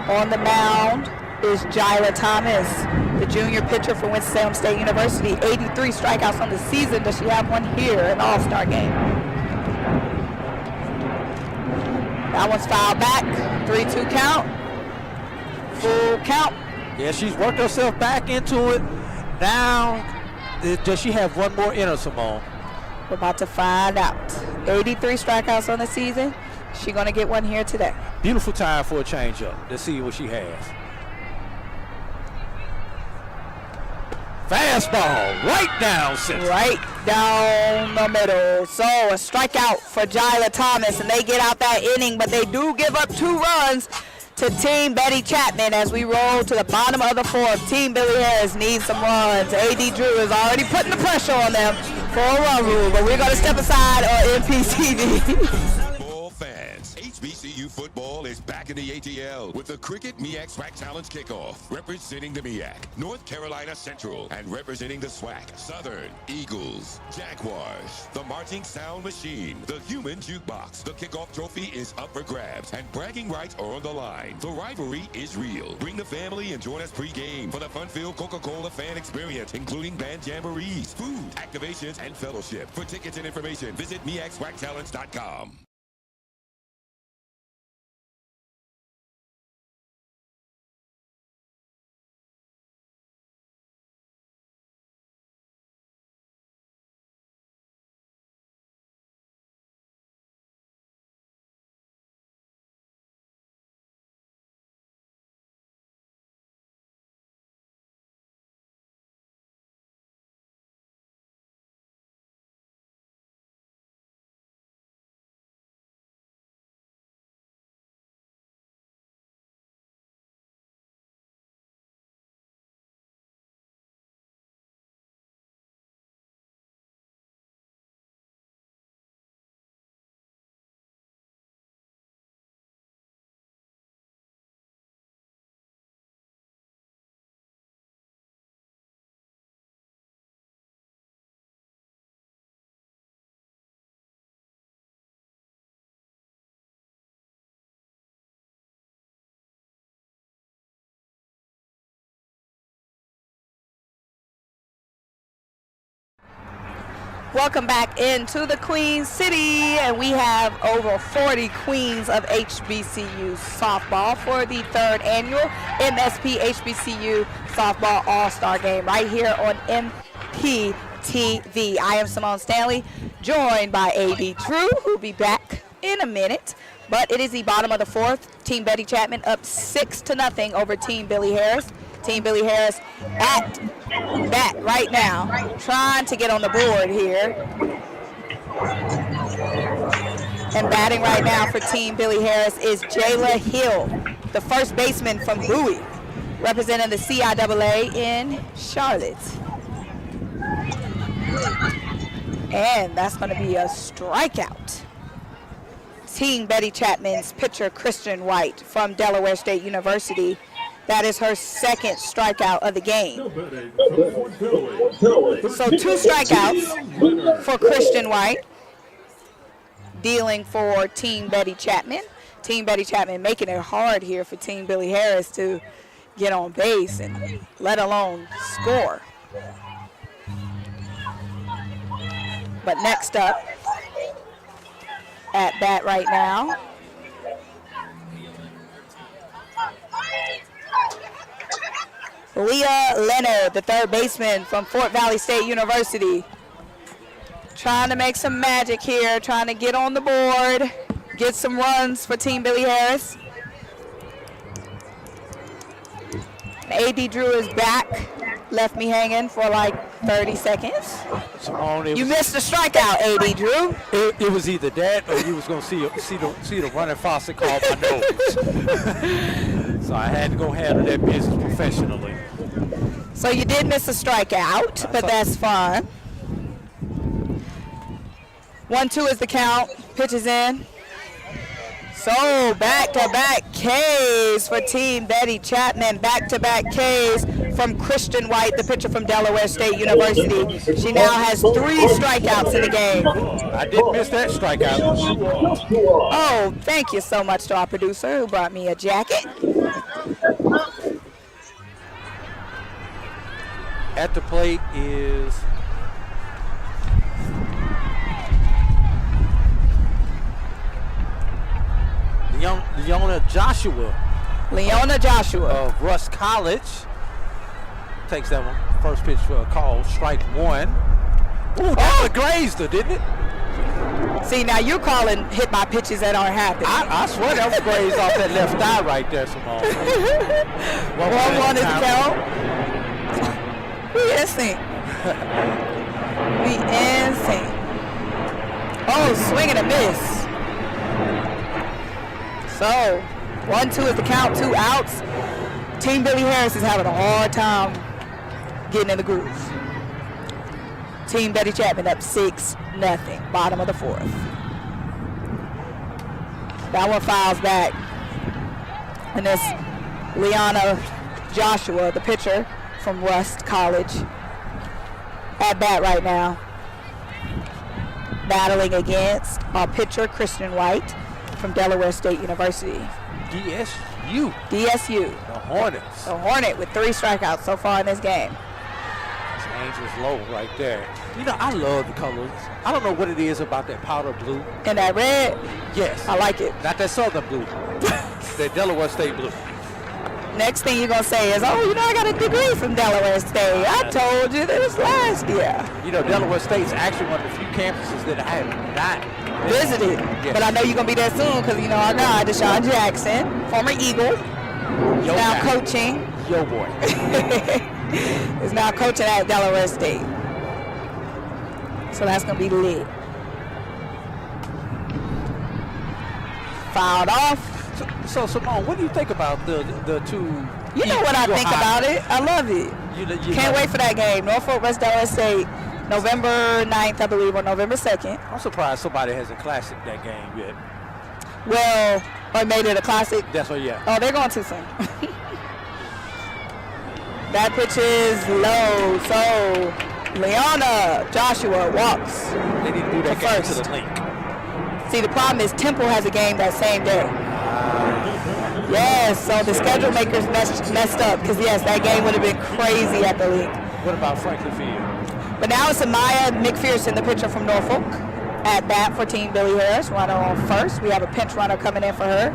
On the mound is Jyla Thomas, the junior pitcher for Winston-Salem State University. 83 strikeouts on the season. Does she have one here, an all-star game? That one's fouled back. 3-2 count. Full count. Yeah, she's worked herself back into it. Now, does she have one more in her, Simone? We're about to find out. 83 strikeouts on the season. She gonna get one here today. Beautiful time for a changeup. Let's see what she has. Fastball, right down center. Right down the middle. So a strikeout for Jyla Thomas, and they get out that inning, but they do give up 2 runs to Team Betty Chapman as we roll to the bottom of the 4th. Team Billy Harris needs some runs. A.D. Drew is already putting the pressure on them for a run rule, but we're going to step aside on MPTV. Fans, HBCU football is back in the ATL with the Cricket MEAC SWAC Challenge Kickoff. Representing the MEAC, North Carolina Central, and representing the SWAC, Southern, Eagles, Jaguars, the Marching Sound Machine, the Human Jukebox. The kickoff trophy is up for grabs, and bragging rights are on the line. The rivalry is real. Bring the family and join us pre-game for the fun-filled Coca-Cola fan experience, including band jamborees, food, activations, and fellowship. For tickets and information, visit MEACSWACChallenge.com. Welcome back into the Queen City, and we have over 40 queens of HBCU softball for the 3rd annual MSP HBCU Softball All-Star Game right here on MPTV. I am Simone Stanley, joined by A.D. Drew, who will be back in a minute. But it is the bottom of the 4th. Team Betty Chapman up 6-0 over Team Billy Harris. Team Billy Harris at bat right now, trying to get on the board here. And batting right now for Team Billy Harris is Jayla Hill, the first baseman from Bowie, representing the CIAA in Charlotte. And that's going to be a strikeout. Team Betty Chapman's pitcher, Christian White from Delaware State University. That is her 2nd strikeout of the game. So 2 strikeouts for Christian White, dealing for Team Betty Chapman. Team Betty Chapman making it hard here for Team Billy Harris to get on base and let alone score. But next up, at bat right now, Leah Leonard, the 3rd baseman from Fort Valley State University. Trying to make some magic here, trying to get on the board, get some runs for Team Billy Harris. A.D. Drew is back. Left me hanging for like 30 seconds. You missed a strikeout, A.D. Drew. It was either that or you was going to see the running faucet called my nose. So I had to go handle that business professionally. So you did miss a strikeout, but that's fine. 1-2 is the count. Pitches in. So back-to-back Ks for Team Betty Chapman. Back-to-back Ks from Christian White, the pitcher from Delaware State University. She now has 3 strikeouts in the game. I didn't miss that strikeout. Oh, thank you so much to our producer who brought me a jacket. At the plate is Leona Joshua of Russ College. Takes that one. First pitch for a call, strike 1. Ooh, that grazed her, didn't it? See, now you're calling hit by pitches that aren't happening. I swear that was grazed off that left thigh right there, Simone. 1-1 is the count. We insane. Oh, swing and a miss. So, 1-2 is the count, 2 outs. Team Billy Harris is having a hard time getting in the groove. Team Betty Chapman up 6-0, bottom of the 4th. That one fouls back. And it's Leona Joshua, the pitcher from Rust College, at bat right now. Battling against our pitcher, Christian White, from Delaware State University. DSU. The Hornets. The Hornet with 3 strikeouts so far in this game. That's Angels low right there. You know, I love the colors. I don't know what it is about that powder blue. And that red? Yes. I like it. Not that southern blue. That Delaware State blue. Next thing you're going to say is, oh, you know, I got a degree from Delaware State. I told you this last year. You know, Delaware State's actually one of the few campuses that I have not visited. Yes. But I know you're going to be there soon because, you know, our guy, Deshaun Jackson, former Eagle, is now coaching. Yo, boy. Is now coaching at Delaware State. So that's going to be lit. Fouled off. So Simone, what do you think about the two? You know what I think about it. I love it. You Can't wait for that game. Norfolk West Delaware State, November 9th, I believe, or November 2nd. I'm surprised somebody hasn't classic that game yet. Well, or made it a classic. That's what, yeah. Oh, they're going too soon. That pitch is low, so Leona Joshua walks. They need to do that game to the link. See, the problem is Temple has a game that same day. Yes, so the schedule makers messed up because, yes, that game would have been crazy at the link. What about Franklin Field? But now it's Amaya McPherson, the pitcher from Norfolk, at bat for Team Billy Harris. Runner on first. We have a pinch runner coming in for her.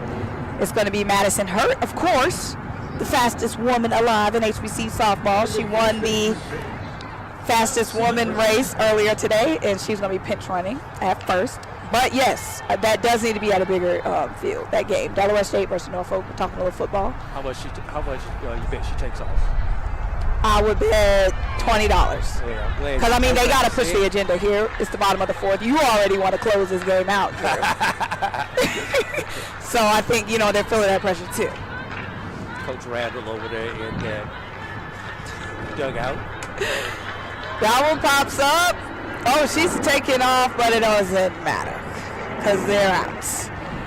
It's going to be Madison Hurt, of course, the fastest woman alive in HBC softball. She won the fastest woman race earlier today, and she's going to be pinch running at first. But yes, that does need to be at a bigger field, that game. Delaware State versus Norfolk. We're talking a little football. How much you bet she takes off? I would bet $20. Yeah, because, I mean, they got to push the agenda here. It's the bottom of the fourth. You already want to close this game out. So I think, you know, they're feeling that pressure too. Coach Randall over there in the dugout. That one pops up. Oh, she's taking off, but it doesn't matter because they're out.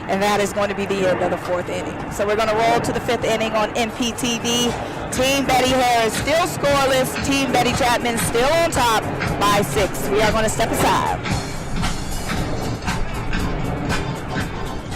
And that is going to be the end of the fourth inning. So we're going to roll to the fifth inning on NPTV. Team Betty Harris still scoreless. Team Betty Chapman still on top by 6. We are going to step aside.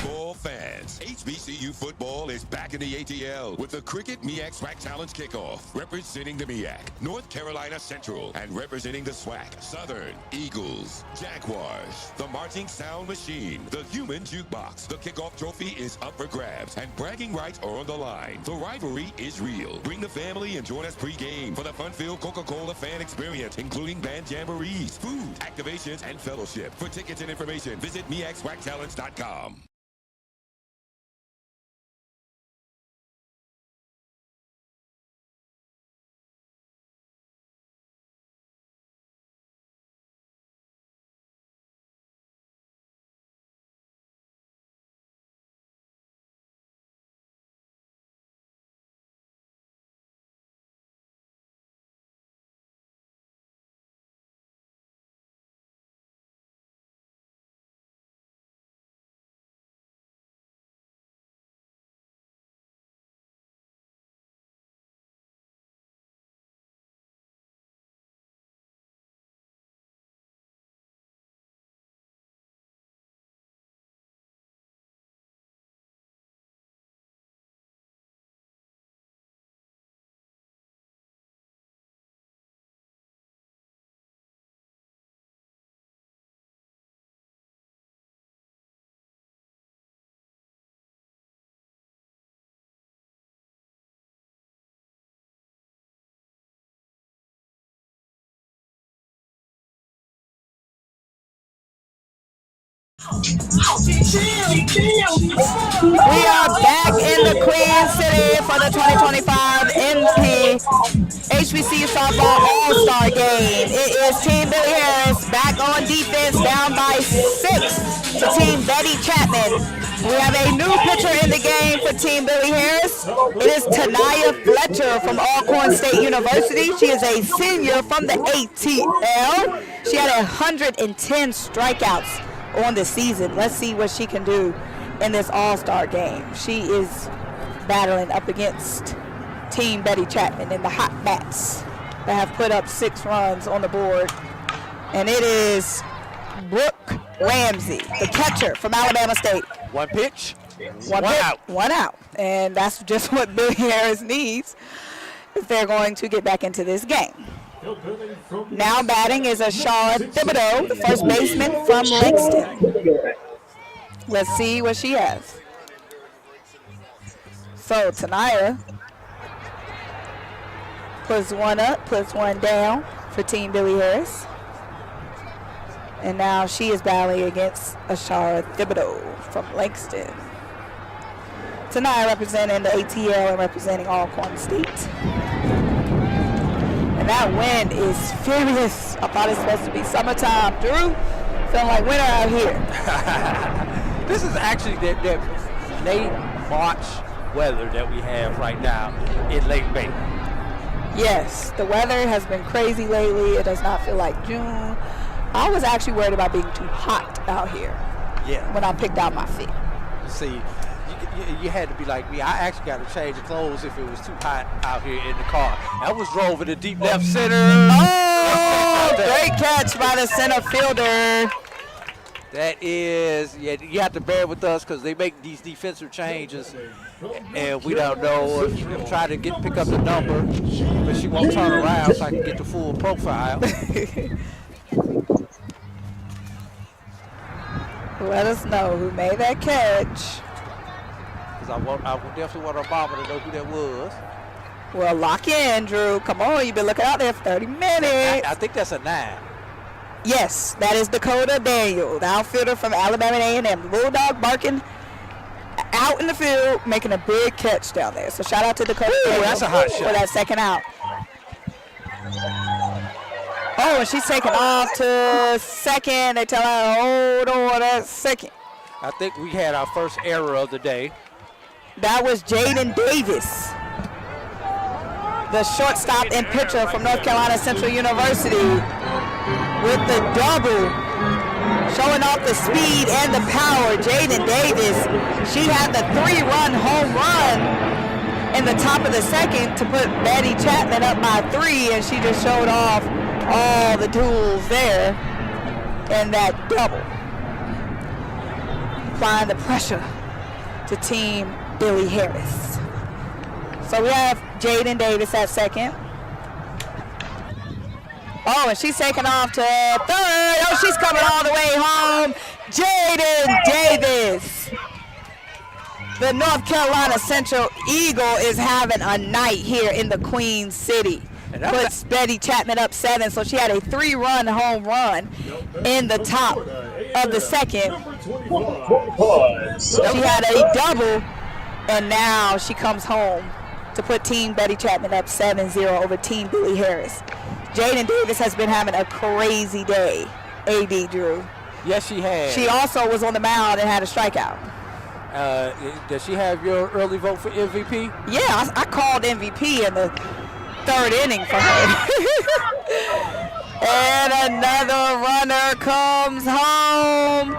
Football fans, HBCU football is back in the ATL with the Cricket MEAC SWAC Challenge Kickoff. Representing the MEAC, North Carolina Central, and representing the SWAC, Southern, Eagles, Jaguars, the Marching Sound Machine, the Human Jukebox. The kickoff trophy is up for grabs, and bragging rights are on the line. The rivalry is real. Bring the family and join us pre-game for the fun-filled Coca-Cola fan experience, including band jamborees, food, activations, and fellowship. For tickets and information, visit MEACSWACChallenge.com. We are back in the Queen City for the 2025 NP HBCU Softball All-Star Game. It is Team Billy Harris back on defense, down by 6 to Team Betty Chapman. We have a new pitcher in the game for Team Billy Harris. It is Tanaya Fletcher from Alcorn State University. She is a senior from the ATL. She had 110 strikeouts on the season. Let's see what she can do in this all-star game. She is battling up against Team Betty Chapman in the hot bats that have put up 6 runs on the board. And it is Brooke Ramsey, the catcher from Alabama State. One pitch, one out. One out. And that's just what Billy Harris needs if they're going to get back into this game. Now batting is Ashara Thibodeau, the first baseman from Langston. Let's see what she has. So Tanaya puts one up, puts one down for Team Billy Harris. And now she is battling against Ashara Thibodeau from Langston. Tanaya representing the ATL and representing Alcorn State. And that wind is furious. I thought it's supposed to be summertime. Drew, feeling like winter out here. This is actually that late March weather that we have right now in Lake Bay. Yes, the weather has been crazy lately. It does not feel like June. I was actually worried about being too hot out here. Yeah. When I picked out my feet. See, you had to be like me. I actually got to change the clothes if it was too hot out here in the car. I was drove in the deep left center. Oh, great catch by the center fielder. That is, yeah, you have to bear with us because they make these defensive changes, and we don't know if try to pick up the number, but she won't turn around so I can get the full profile. Let us know who made that catch. Because I definitely want Obama to know who that was. Well, lock in, Drew. Come on, you've been looking out there for 30 minutes. I think that's a 9. Yes, that is Dakota Daniel, the outfielder from Alabama A&M. Bulldog barking out in the field, making a big catch down there. So shout out to Dakota Daniel that's a hot shot. for that second out. Oh, and she's taking off to second. They tell her, hold on at second. I think we had our first error of the day. That was Jaden Davis, the shortstop and pitcher from North Carolina Central University, with the double, showing off the speed and the power. Jaden Davis, she had the 3-run home run in the top of the second to put Betty Chapman up by 3, and she just showed off all the tools there in that double. Applying the pressure to Team Billy Harris. So we have Jaden Davis at second. Oh, and she's taking off to third. Oh, she's coming all the way home. Jaden Davis. The North Carolina Central Eagle is having a night here in the Queen City. Puts Betty Chapman up 7, so she had a 3-run home run in the top of the second. She had a double, and now she comes home to put Team Betty Chapman up 7-0 over Team Billy Harris. Jaden Davis has been having a crazy day, AD Drew. Yes, she has. She also was on the mound and had a strikeout. Does she have your early vote for MVP? Yeah, I called MVP in the 3rd inning for her. And another runner comes home.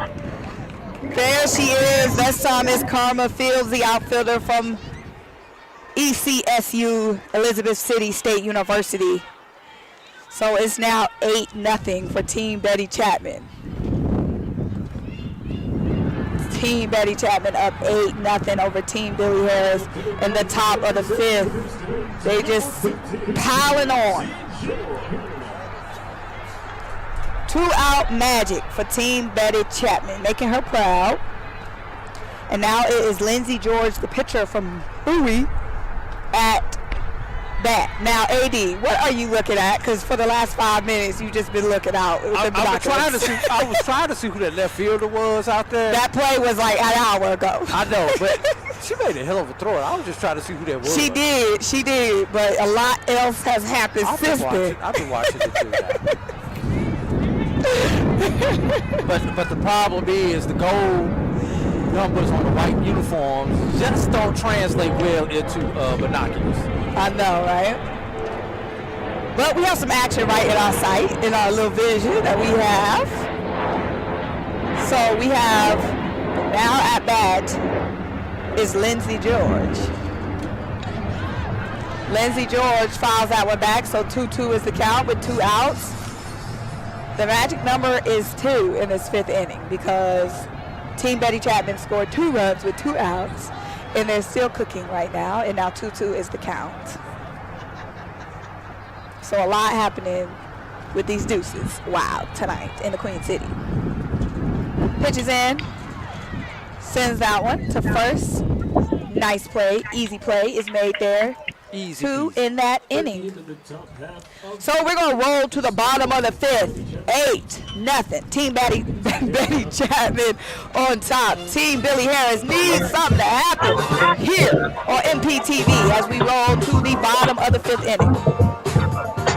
There she is. This time it's Karma Fields, the outfielder from ECSU, Elizabeth City State University. So it's now 8-0 for Team Betty Chapman. Team Betty Chapman up 8-0 over Team Billy Harris in the top of the 5th. They just piling on. 2-out magic for Team Betty Chapman, making her proud. And now it is Lindsey George, the pitcher from Bowie, at bat. Now, AD, what are you looking at? Because for the last 5 minutes, you've just been looking out. I was trying to see who that left fielder was out there. That play was like an hour ago. I know, but she made a hell of a throw. I was just trying to see who that was. She did, but a lot else has happened since then. I've been watching it too now. but the problem is the gold numbers on the white uniforms just don't translate well into binoculars. I know, right? But we have some action right in our sight, in our little vision that we have. So we have now at bat is Lindsey George. Lindsey George files that one back, so 2-2 is the count with 2 outs. The magic number is 2 in this 5th inning because Team Betty Chapman scored 2 runs with 2 outs, and they're still cooking right now, and now 2-2 is the count. So a lot happening with these deuces. Wow, tonight in the Queen City. Pitches in, sends that one to first. Nice play, easy play is made there. Easy. 2 in that inning. So we're going to roll to the bottom of the 5th. 8-0. Team Betty Chapman on top. Team Billy Harris needs something to happen here on MPTV as we roll to the bottom of the 5th inning.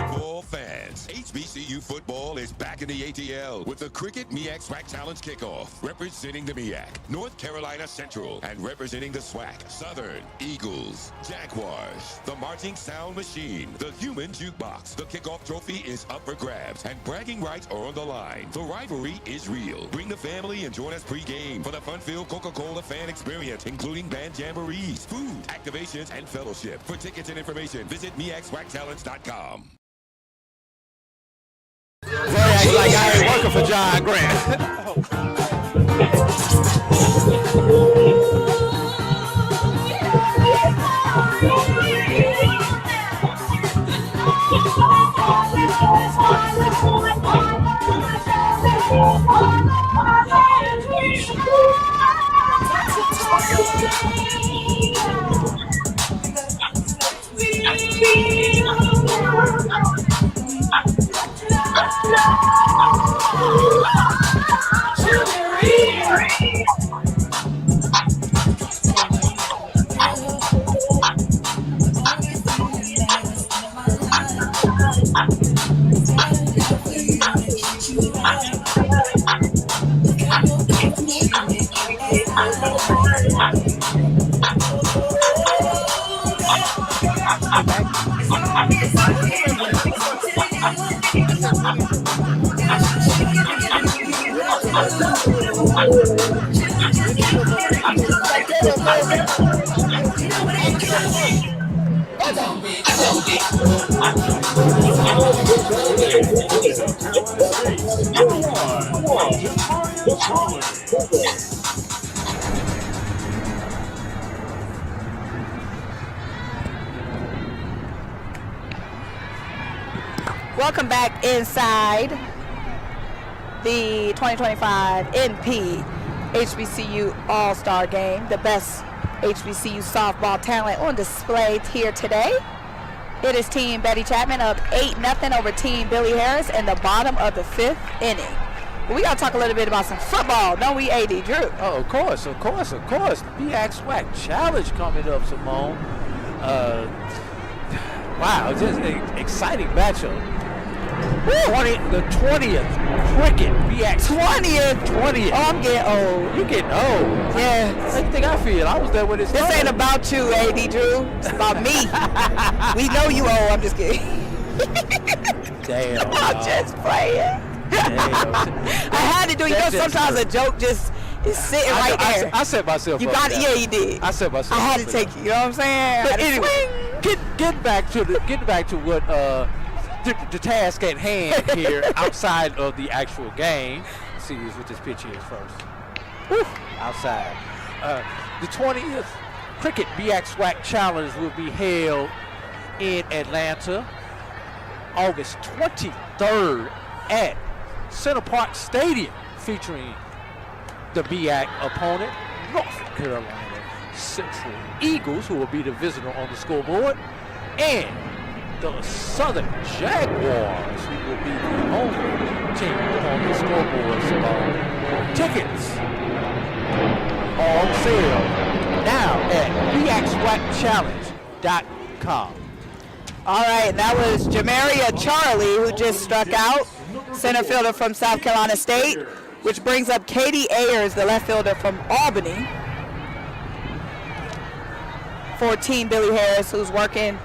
Football fans, HBCU football is back in the ATL with the Cricket MEAC SWAC Challenge Kickoff. Representing the MEAC, North Carolina Central, and representing the SWAC, Southern, Eagles, Jaguars, the Marching Sound Machine, the Human Jukebox. The kickoff trophy is up for grabs, and bragging rights are on the line. The rivalry is real. Bring the family and join us pre-game for the fun-filled Coca-Cola fan experience, including band jamborees, food, activations, and fellowship. For tickets and information, visit MEACSWACChallenge.com. Like I ain't working for John Grant. Welcome back inside the 2025 NP HBCU All-Star Game. The best HBCU softball talent on display here today. It is Team Betty Chapman up 8-0 over Team Billy Harris in the bottom of the 5th inning. We got to talk a little bit about some football, don't we, AD Drew? Oh, of course. The BX SWAC Challenge coming up, Simone. Wow, just an exciting matchup. The 20th cricket BX 20th. Oh, I'm getting old. You getting old? Yeah. How you think I feel? I was there when it started. This ain't about you, AD Drew. It's about me. We know you old. I'm just kidding. Damn. I'm just playing. I had to do. You know, sometimes a joke just is sitting right there. I set myself you up. got it. Yeah, you did. I set myself. I had up to take you. You know what I'm saying? But anyway, getting back to what the task at hand here outside of the actual game. Let's see what this pitch is first. Whew, outside. The 20th Cricket BX SWAC Challenge will be held in Atlanta August 23rd at Center Park Stadium, featuring the BAC opponent, North Carolina Central Eagles, who will be the visitor on the scoreboard, and the Southern Jaguars, who will be the only team on the scoreboard. So tickets on sale now at bxswacchallenge.com. All right, and that was Jamaria Charlie, who just struck out, center fielder from South Carolina State, which brings up Katie Ayers, the left fielder from Albany, for Team Billy Harris, who's working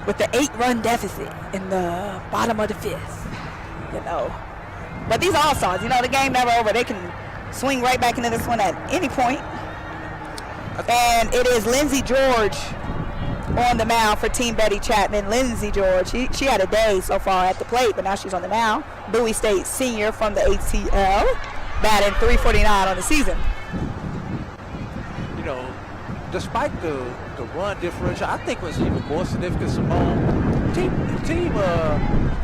with the 8-run deficit in the bottom of the 5th, you know. But these All-Stars, you know, the game never over. They can swing right back into this one at any point. And it is Lindsey George on the mound for Team Betty Chapman. Lindsey George, she had a day so far at the plate, but now she's on the mound. Bowie State senior from the ATL, batting .349 on the season. You know, despite the run differential, I think was even more significant, Simone. Team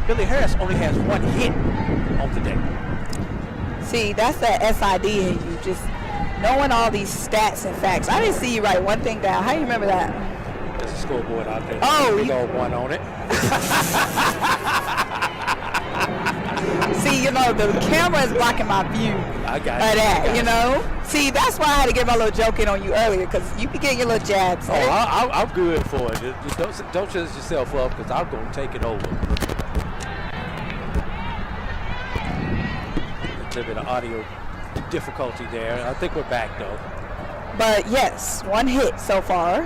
Billy Harris only has 1 hit on the day. See, that's that SID in you, just knowing all these stats and facts. I didn't see you write one thing down. How do you remember that? There's a scoreboard out there. Oh, big old 1 on it. See, you know, the camera is blocking my view I got of it. that, you know? See, that's why I had to get my little joke in on you earlier, because you be getting your little jabs. Oh, I'm good for it. Just don't shut yourself up, because I'm going to take it over. A little bit of audio difficulty there. I think we're back, though. But, yes, 1 hit so far.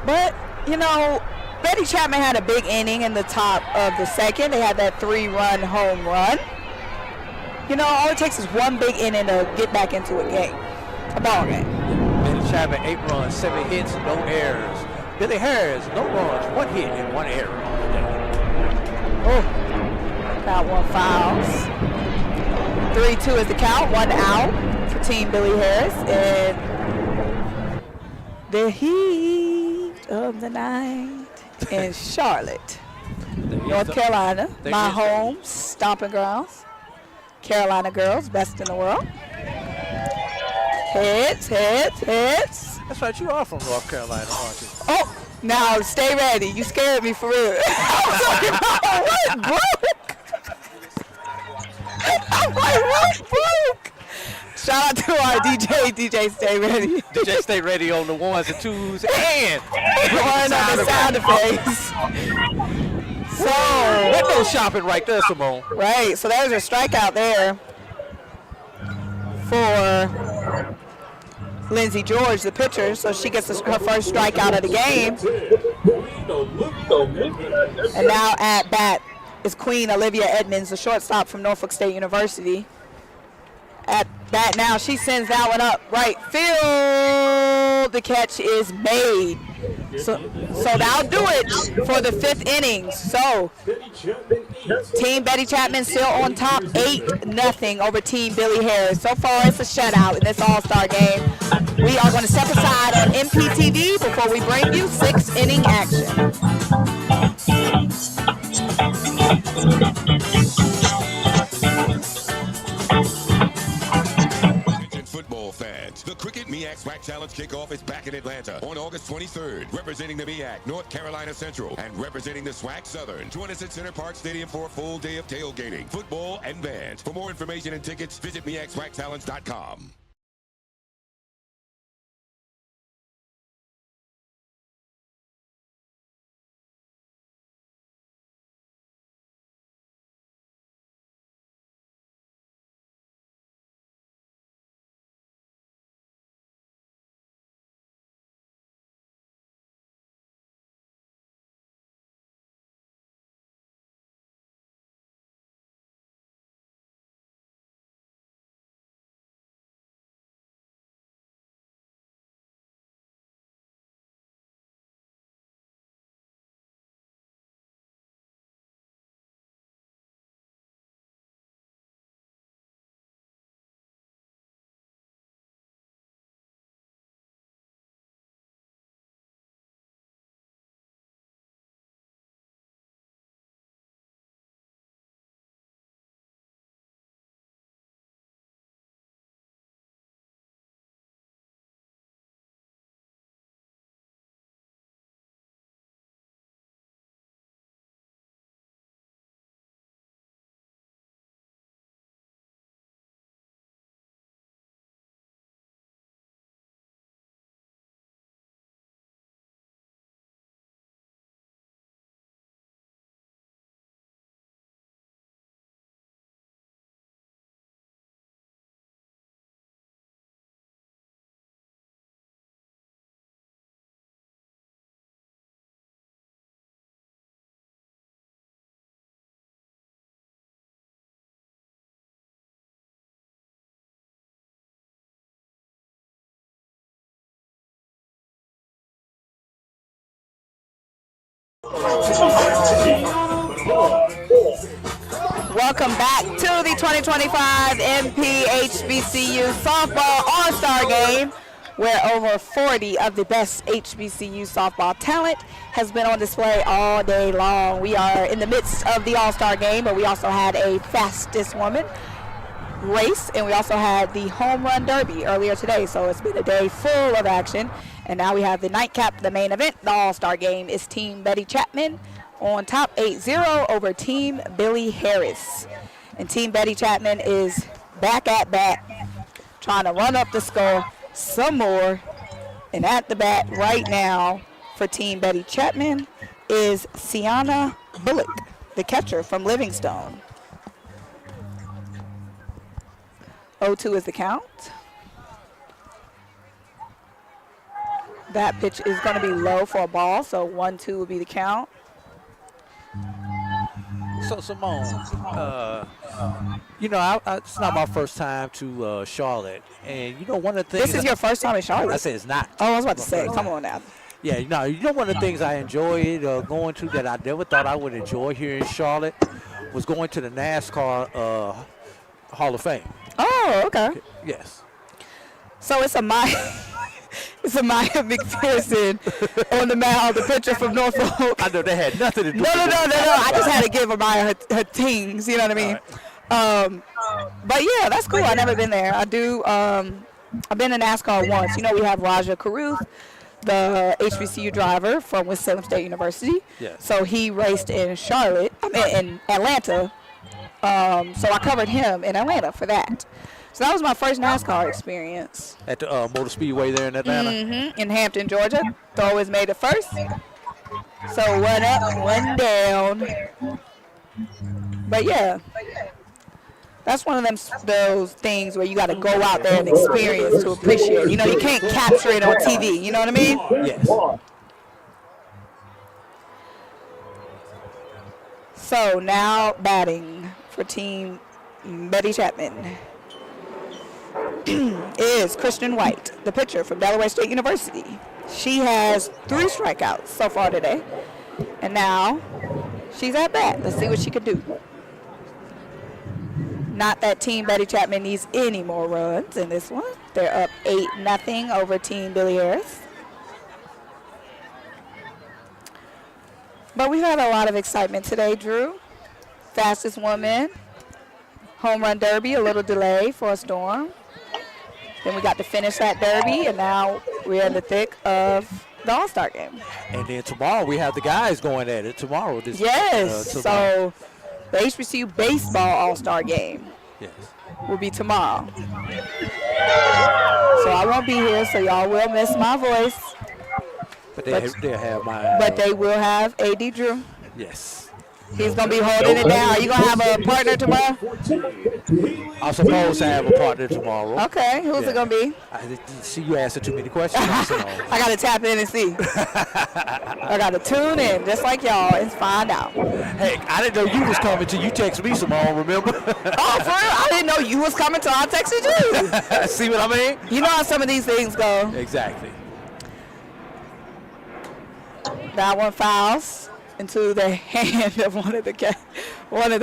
But, you know, Betty Chapman had a big inning in the top of the 2nd. They had that 3-run home run. You know, all it takes is 1 big inning to get back into a game, a ball game. Betty Chapman, 8 runs, 7 hits, no errors. Billy Harris, no runs, 1 hit and 1 error on the day. Oh, got 1 fouls. 3-2 is the count, 1 out for Team Billy Harris. And the heat of the night in Charlotte, North Carolina, my home stomping grounds. Carolina girls, best in the world. Heads. That's right, you are from North Carolina, aren't you? Oh, now stay ready. You scared me for real. I was like, what broke? I'm like, what broke? Shout out to our DJ Stay Ready. DJ Stay Ready on the ones and twos and on the sound effects. So, window shopping right there, Simone. Right, so there's a strikeout there for Lindsey George, the pitcher, so she gets her first strikeout of the game. And now at bat is Queen Olivia Edmonds, the shortstop from Norfolk State University. At bat now, she sends that one up right field. The catch is made. So that'll do it for the 5th inning. So Team Betty Chapman still on top, 8-0 over Team Billy Harris. So far, it's a shutout in this All-Star game. We are going to step aside on MPTV before we bring you 6th inning action. Football fans, the Cricket MEAC SWAC Challenge kickoff is back in Atlanta on August 23rd. Representing the MEAC, North Carolina Central, and representing the SWAC Southern. Join us at Center Park Stadium for a full day of tailgating, football, and bands. For more information and tickets, visit MEACSWACChallenge.com. Welcome back to the 2025 MP HBCU Softball All-Star Game, where over 40 of the best HBCU softball talent has been on display all day long. We are in the midst of the All-Star Game, but we also had a fastest woman race, and we also had the home run derby earlier today, so it's been a day full of action. And now we have the nightcap, the main event. The All-Star Game is Team Betty Chapman on top 8-0 over Team Billy Harris. And Team Betty Chapman is back at bat, trying to run up the score some more. And at the bat right now for Team Betty Chapman is Sienna Bullock, the catcher from Livingstone. 0-2 is the count. That pitch is going to be low for a ball, so 1-2 will be the count. So Simone, you know, it's not my first time to Charlotte, and you know one of the things. This is your first time in Charlotte? I said it's not. Oh, I was about to say, come on now. Yeah, you know one of the things I enjoyed going to that I never thought I would enjoy here in Charlotte was going to the NASCAR Hall of Fame. Oh, okay. Yes. So it's a Maya McPherson on the mound, the pitcher from Norfolk. I know they had nothing to do No. I just had to give her her things, you know what I mean? Right. But yeah, that's cool. I've never been there. I've been in NASCAR once. You know, we have Raja Caruth, the HBCU driver from Winston-Salem State University. Yes. So he raced in in Atlanta. So I covered him in Atlanta for that. So that was my first NASCAR experience. At the Motor Speedway there in Atlanta? In Hampton, Georgia. Always made it first. So one up, one down. But yeah, that's one of those things where you got to go out there and experience to appreciate. You know, you can't capture it on TV. You know what I mean? Yes. So now batting for Team Betty Chapman is Kristen White, the pitcher from Delaware State University. She has 3 strikeouts so far today, and now she's at bat. Let's see what she can do. Not that Team Betty Chapman needs any more runs in this one. They're up 8-0 over Team Billy Harris. But we've had a lot of excitement today, Drew. Fastest woman, home run derby, a little delay for a storm. Then we got to finish that derby, and now we're in the thick of the All-Star game. And then tomorrow we have the guys going at it tomorrow. Yes, so the HBCU baseball All-Star game will be tomorrow. So I won't be here, so y'all will miss my voice. But they'll have my... But they will have A.D. Drew. Yes. He's going to be holding it down. Are you going to have a partner tomorrow? I'm supposed to have a partner tomorrow. Okay. Who's it going to be? See, you asking too many questions. I got to tap in and see. I got to tune in, just like y'all, and find out. Hey, I didn't know you was coming till you texted me, Simone, remember? Oh, for real? I didn't know you was coming till I texted you. See what I mean? You know how some of these things go. Exactly. That one fouls into the hand of one of the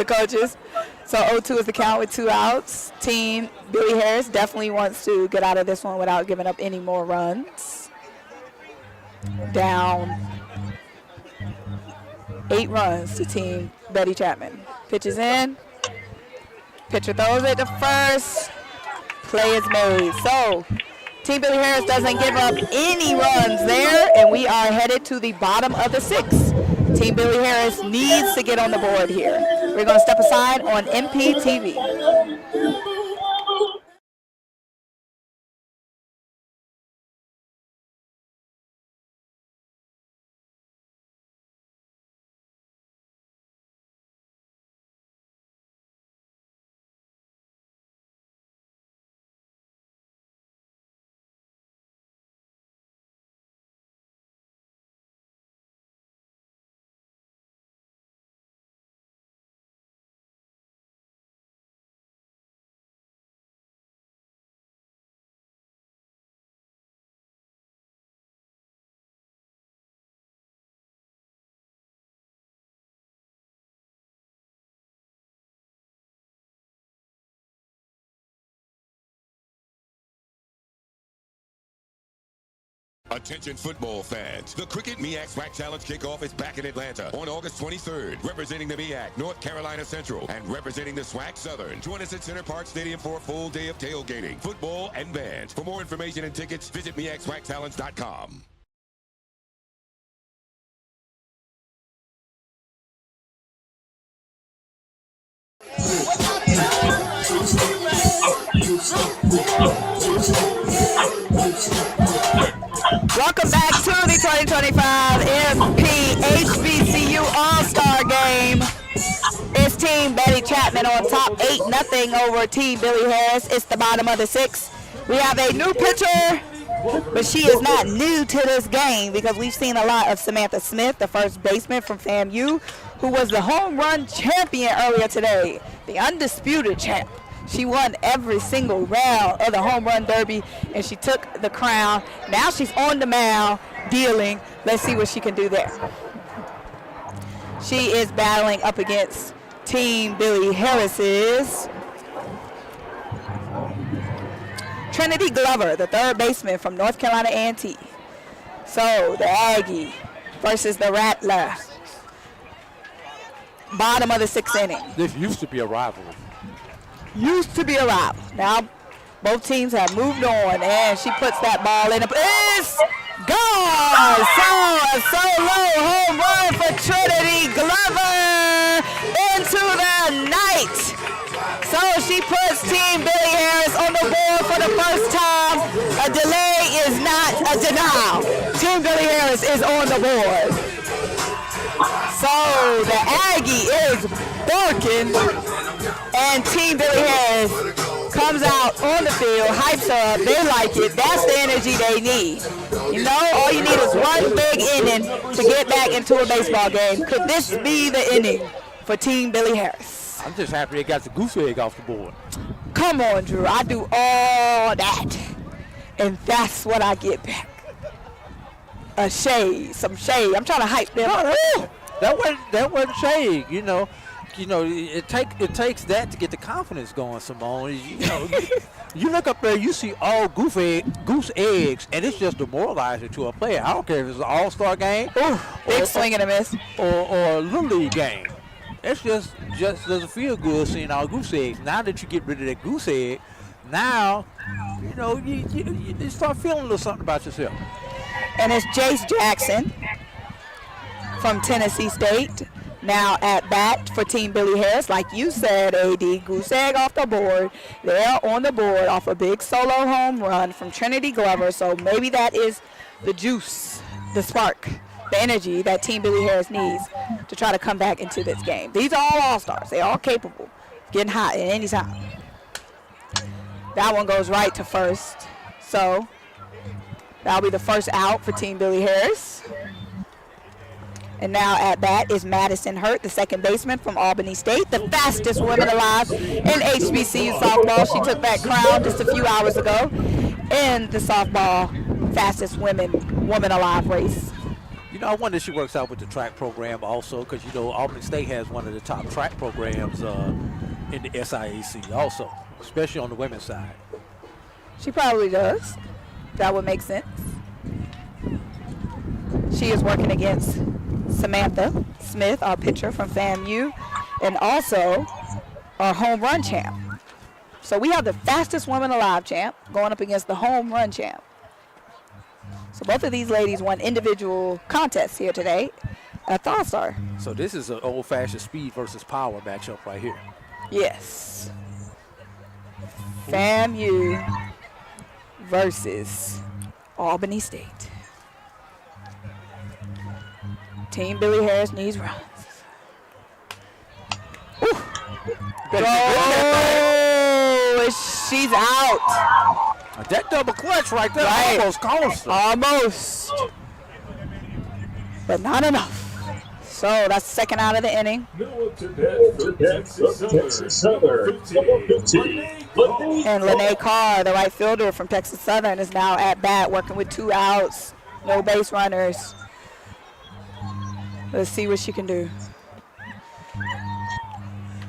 coaches. So 0-2 is the count with 2 outs. Team Billy Harris definitely wants to get out of this one without giving up any more runs. Down 8 runs to Team Betty Chapman. Pitches in. Pitcher throws it to first. Play is made. So Team Billy Harris doesn't give up any runs there, and we are headed to the bottom of the 6th. Team Billy Harris needs to get on the board here. We're going to step aside on MPTV. Attention football fans. The Cricket MEAC SWAC Challenge kickoff is back in Atlanta on August 23rd. Representing the MEAC, North Carolina Central, and representing the SWAC Southern. Join us at Center Park Stadium for a full day of tailgating, football, and bands. For more information and tickets, visit MEACSWACChallenge.com. Welcome back to the 2025 MP HBCU All-Star Game. It's Team Betty Chapman on top, 8-0 over Team Billy Harris. It's the bottom of the 6th. We have a new pitcher, but she is not new to this game because we've seen a lot of Samantha Smith, the first baseman from FAMU, who was the home run champion earlier today, the undisputed champ. She won every single round of the home run derby, and she took the crown. Now she's on the mound dealing. Let's see what she can do there. She is battling up against Team Billy Harris's Trinity Glover, the third baseman from North Carolina A&T. So the Aggie versus the Rattler. Bottom of the 6th inning. This used to be a rivalry. Used to be a rival. Now both teams have moved on, and she puts that ball in. It's gone! So a solo home run for Trinity Glover into the night. So she puts Team Billy Harris on the board for the first time. A delay is not a denial. Team Billy Harris is on the board. So the Aggie is barking, and Team Billy Harris comes out on the field, hypes her up. They like it. That's the energy they need. You know, all you need is one big inning to get back into a baseball game. Could this be the inning for Team Billy Harris? I'm just happy they got the goose egg off the board. Come on, Drew. I do all that, and that's what I get back. A shade, some shade. I'm trying to hype them up. That wasn't shade, you know. It takes that to get the confidence going, Simone. You look up there, you see all goose eggs, and it's just demoralizing to a player. I don't care if it's an all-star game, Big swing and a miss, or a little league game. It's just doesn't feel good seeing all goose eggs. Now that you get rid of that goose egg, now you start feeling a little something about yourself. and it's Jace Jackson from Tennessee State. Now at bat for Team Billy Harris. Like you said, AD, goose egg off the board. They're on the board off a big solo home run from Trinity Glover. So maybe that is the juice, the spark, the energy that Team Billy Harris needs to try to come back into this game. These are all all-stars. They're all capable of getting hot at any time. That one goes right to first. So that'll be the first out for Team Billy Harris. And now at bat is Madison Hurt, the second baseman from Albany State, the fastest woman alive in HBCU softball. She took that crown just a few hours ago in the softball fastest woman alive race. You know, I wonder if she works out with the track program also, because, you know, Albany State has one of the top track programs in the SIAC also, especially on the women's side. She probably does. That would make sense. She is working against Samantha Smith, our pitcher from FAMU, and also our home run champ. So we have the fastest woman alive champ going up against the home run champ. So both of these ladies won individual contests here today at the All-Star. So this is an old-fashioned speed versus power matchup right here. Yes. FAMU versus Albany State. Team Billy Harris needs runs. Oh, she's out. That double clutch right there almost cost her. Almost. But not enough. So that's the second out of the inning. Texas Southern, And Lene Carr, the right fielder from Texas Southern, is now at bat working with 2 outs, no base runners. Let's see what she can do.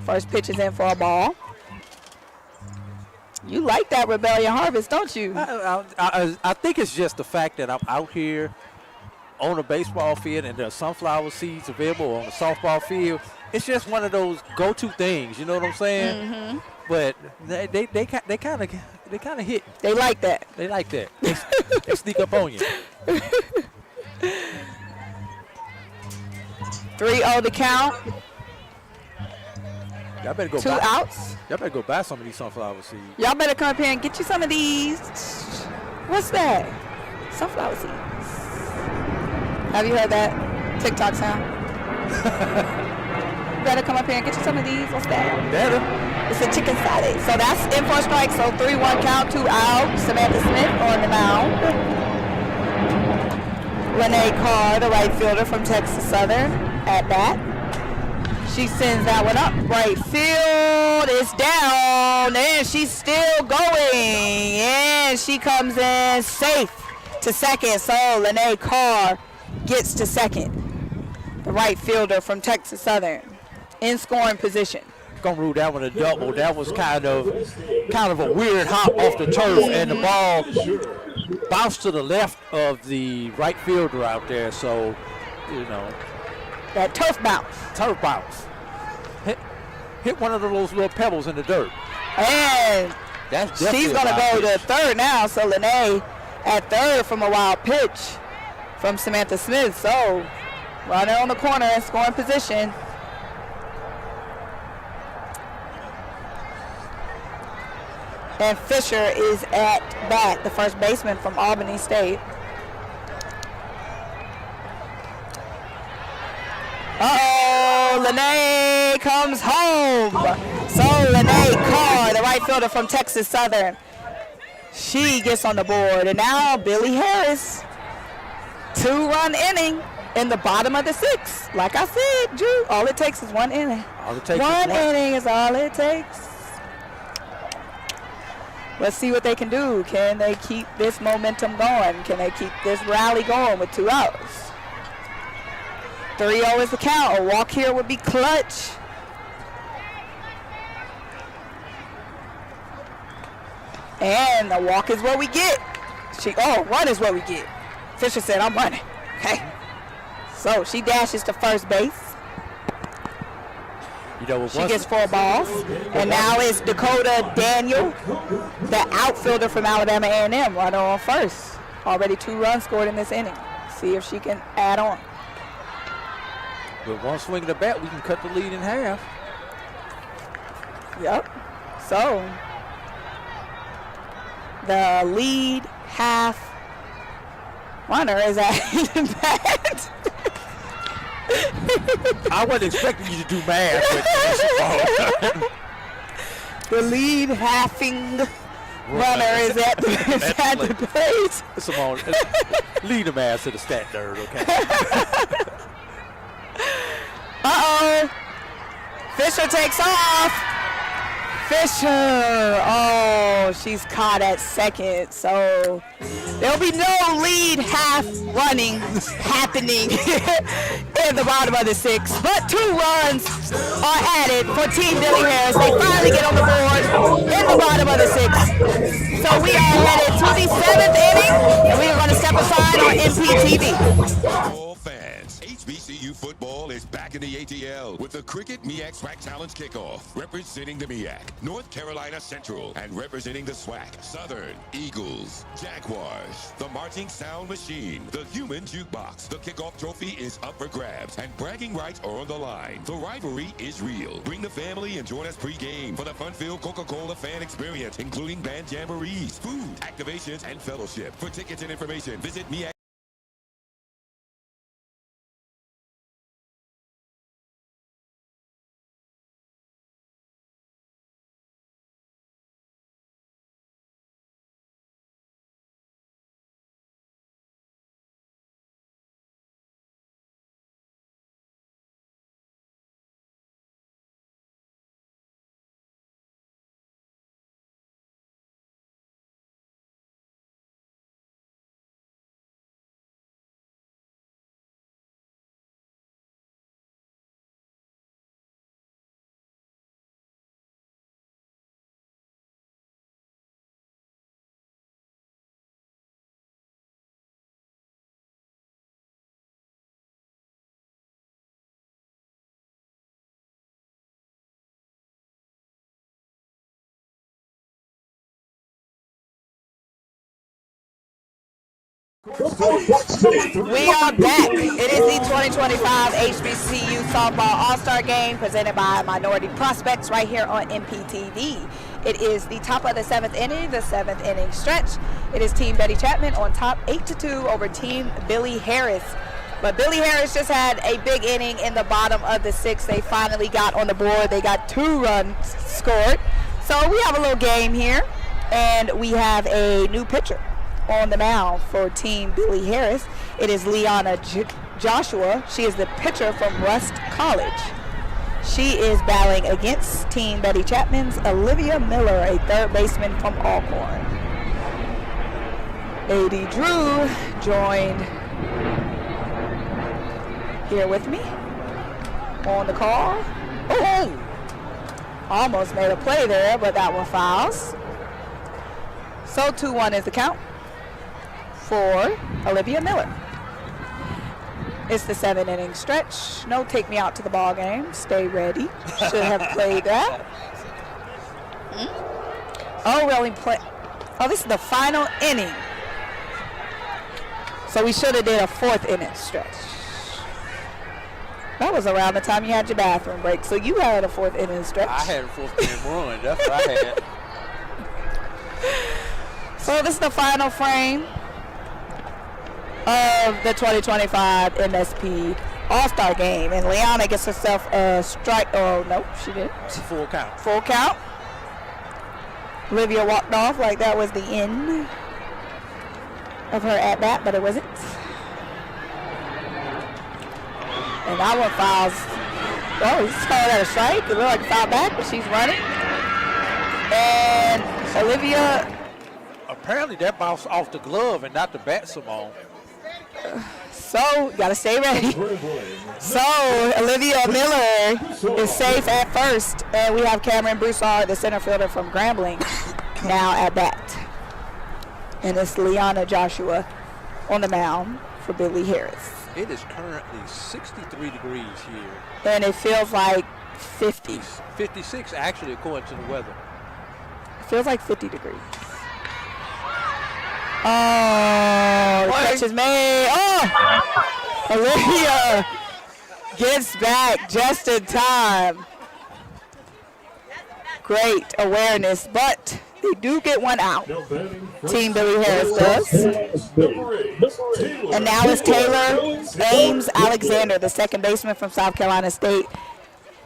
First pitch is in for a ball. You like that Rebellion Harvest, don't you? I think it's just the fact that I'm out here on a baseball field and there's sunflower seeds available on the softball field. It's just one of those go-to things, you know what I'm saying? Mm-hmm. But they kind of hit. They like that. They like that. They sneak up on you. 3-0 the count. Y'all better go 2 buy. outs. Y'all better go buy some of these sunflower seeds. Y'all better come up here and get you some of these. What's that? Sunflower seeds. Have you heard that TikTok sound? You better come up here and get you some of these. What's that? Better. It's a chicken salad. So that's in for a strike. So 3-1 count, 2 out. Samantha Smith on the mound. Lene Carr, the right fielder from Texas Southern, at bat. She sends that one up. Right field is down, and she's still going. And she comes in safe to second. So Lene Carr gets to second. The right fielder from Texas Southern in scoring position. gonna rule that one a double. That was kind of a weird hop off the turf, and the ball bounced to the left of the right fielder out there. So, you know, That turf bounce. turf bounce hit one of those little pebbles in the dirt. And That's she's definitely going to a go wild to third now. So Lene at third from a wild pitch from Samantha Smith. So runner on the corner, scoring position. And Fisher is at bat, the first baseman from Albany State. Uh-oh, Lene comes home. So Lene Carr, the right fielder from Texas Southern, she gets on the board. And now Billy Harris, 2-run inning in the bottom of the sixth. Like I said, Drew, all it takes is one inning. All it takes is One one. inning is all it takes. Let's see what they can do. Can they keep this momentum going? Can they keep this rally going with 2 outs? 3-0 is the count. A walk here would be clutch. And a walk is what we get. Run is what we get. Fisher said, I'm running. Okay. So she dashes to first base. You know, She gets 4 balls. And now it's Dakota Daniel, the outfielder from Alabama A&M, runner on first. Already 2 runs scored in this inning. See if she can add on. with one swing of the bat, we can cut the lead in half. Yep. So the lead half runner is at bat. I wasn't expecting you to do math. But the lead halving runner is at the plate. Simone, lead the math to the stat nerd, okay? Uh-oh. Fisher takes off. Fisher. Oh, she's caught at second. So there'll be no lead half running happening in the bottom of the sixth. But 2 runs are added for Team Billy Harris. They finally get on the board in the bottom of the sixth. So we are headed to the 7th inning, and we are going to step aside on NPTV. All fans, HBCU football is back in the ATL with the Cricket MEAC SWAC Challenge Kickoff. Representing the MEAC, North Carolina Central, and representing the SWAC, Southern, Eagles, Jaguars, the Marching Sound Machine, the Human Jukebox. The kickoff trophy is up for grabs, and bragging rights are on the line. The rivalry is real. Bring the family and join us pre-game for the fun-filled Coca-Cola fan experience, including band jamborees, food, activations, and fellowship. For tickets and information, visit MEAC. We are back. It is the 2025 HBCU Softball All-Star Game presented by Minority Prospects right here on MPTV. It is the top of the 7th inning, the 7th inning stretch. It is Team Betty Chapman on top 8-2 over Team Billy Harris. But Billy Harris just had a big inning in the bottom of the 6th. They finally got on the board. They got 2 runs scored. So we have a little game here, and we have a new pitcher on the mound for Team Billy Harris. It is Liana Joshua. She is the pitcher from Rust College. She is battling against Team Betty Chapman's Olivia Miller, a third baseman from Alcorn. A.D. Drew joined here with me on the call. Oh! Almost made a play there, but that one fouls. So 2-1 is the count for Olivia Miller. It's the 7-inning stretch. No take me out to the ball game. Stay ready. Should have played that. Oh, really play. Oh, this is the final inning. So we should have did a 4th inning stretch. That was around the time you had your bathroom break. So you had a 4th inning stretch. I had a 4th inning run. That's what I had. So this is the final frame of the 2025 MSP All-Star Game. And Liana gets herself a strike. Oh, no, she didn't. Full count. Full count. Olivia walked off like that was the end of her at-bat, but it wasn't. And that one fouls. Oh, he's calling that a strike. It looked like a foul back, but she's running. And Olivia. Apparently that bounced off the glove and not the bat, Simone. So, gotta stay ready. So, Olivia Miller is safe at first. And we have Cameron Broussard, the center fielder from Grambling, now at bat. And it's Liana Joshua on the mound for Billy Harris. It is currently 63 degrees here. And it feels like 50. 56 actually, according to the weather. It feels like 50 degrees. Oh, the catch is made. Oh, Olivia gets back just in time. Great awareness, but they do get one out. Team Billy Harris does. And now it's Taylor Ames Alexander, the second baseman from South Carolina State,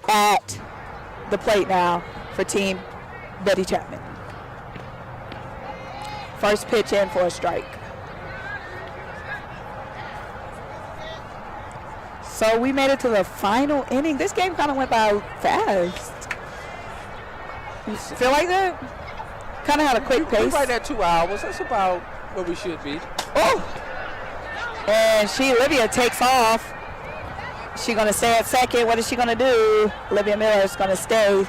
at the plate now for Team Betty Chapman. First pitch in for a strike. So we made it to the final inning. This game kind of went by fast. You feel like that? Kind of had a quick pace. Right at 2 hours. That's about where we should be. Oh! And Olivia takes off. She's going to stay at second. What is she going to do? Olivia Miller is going to stay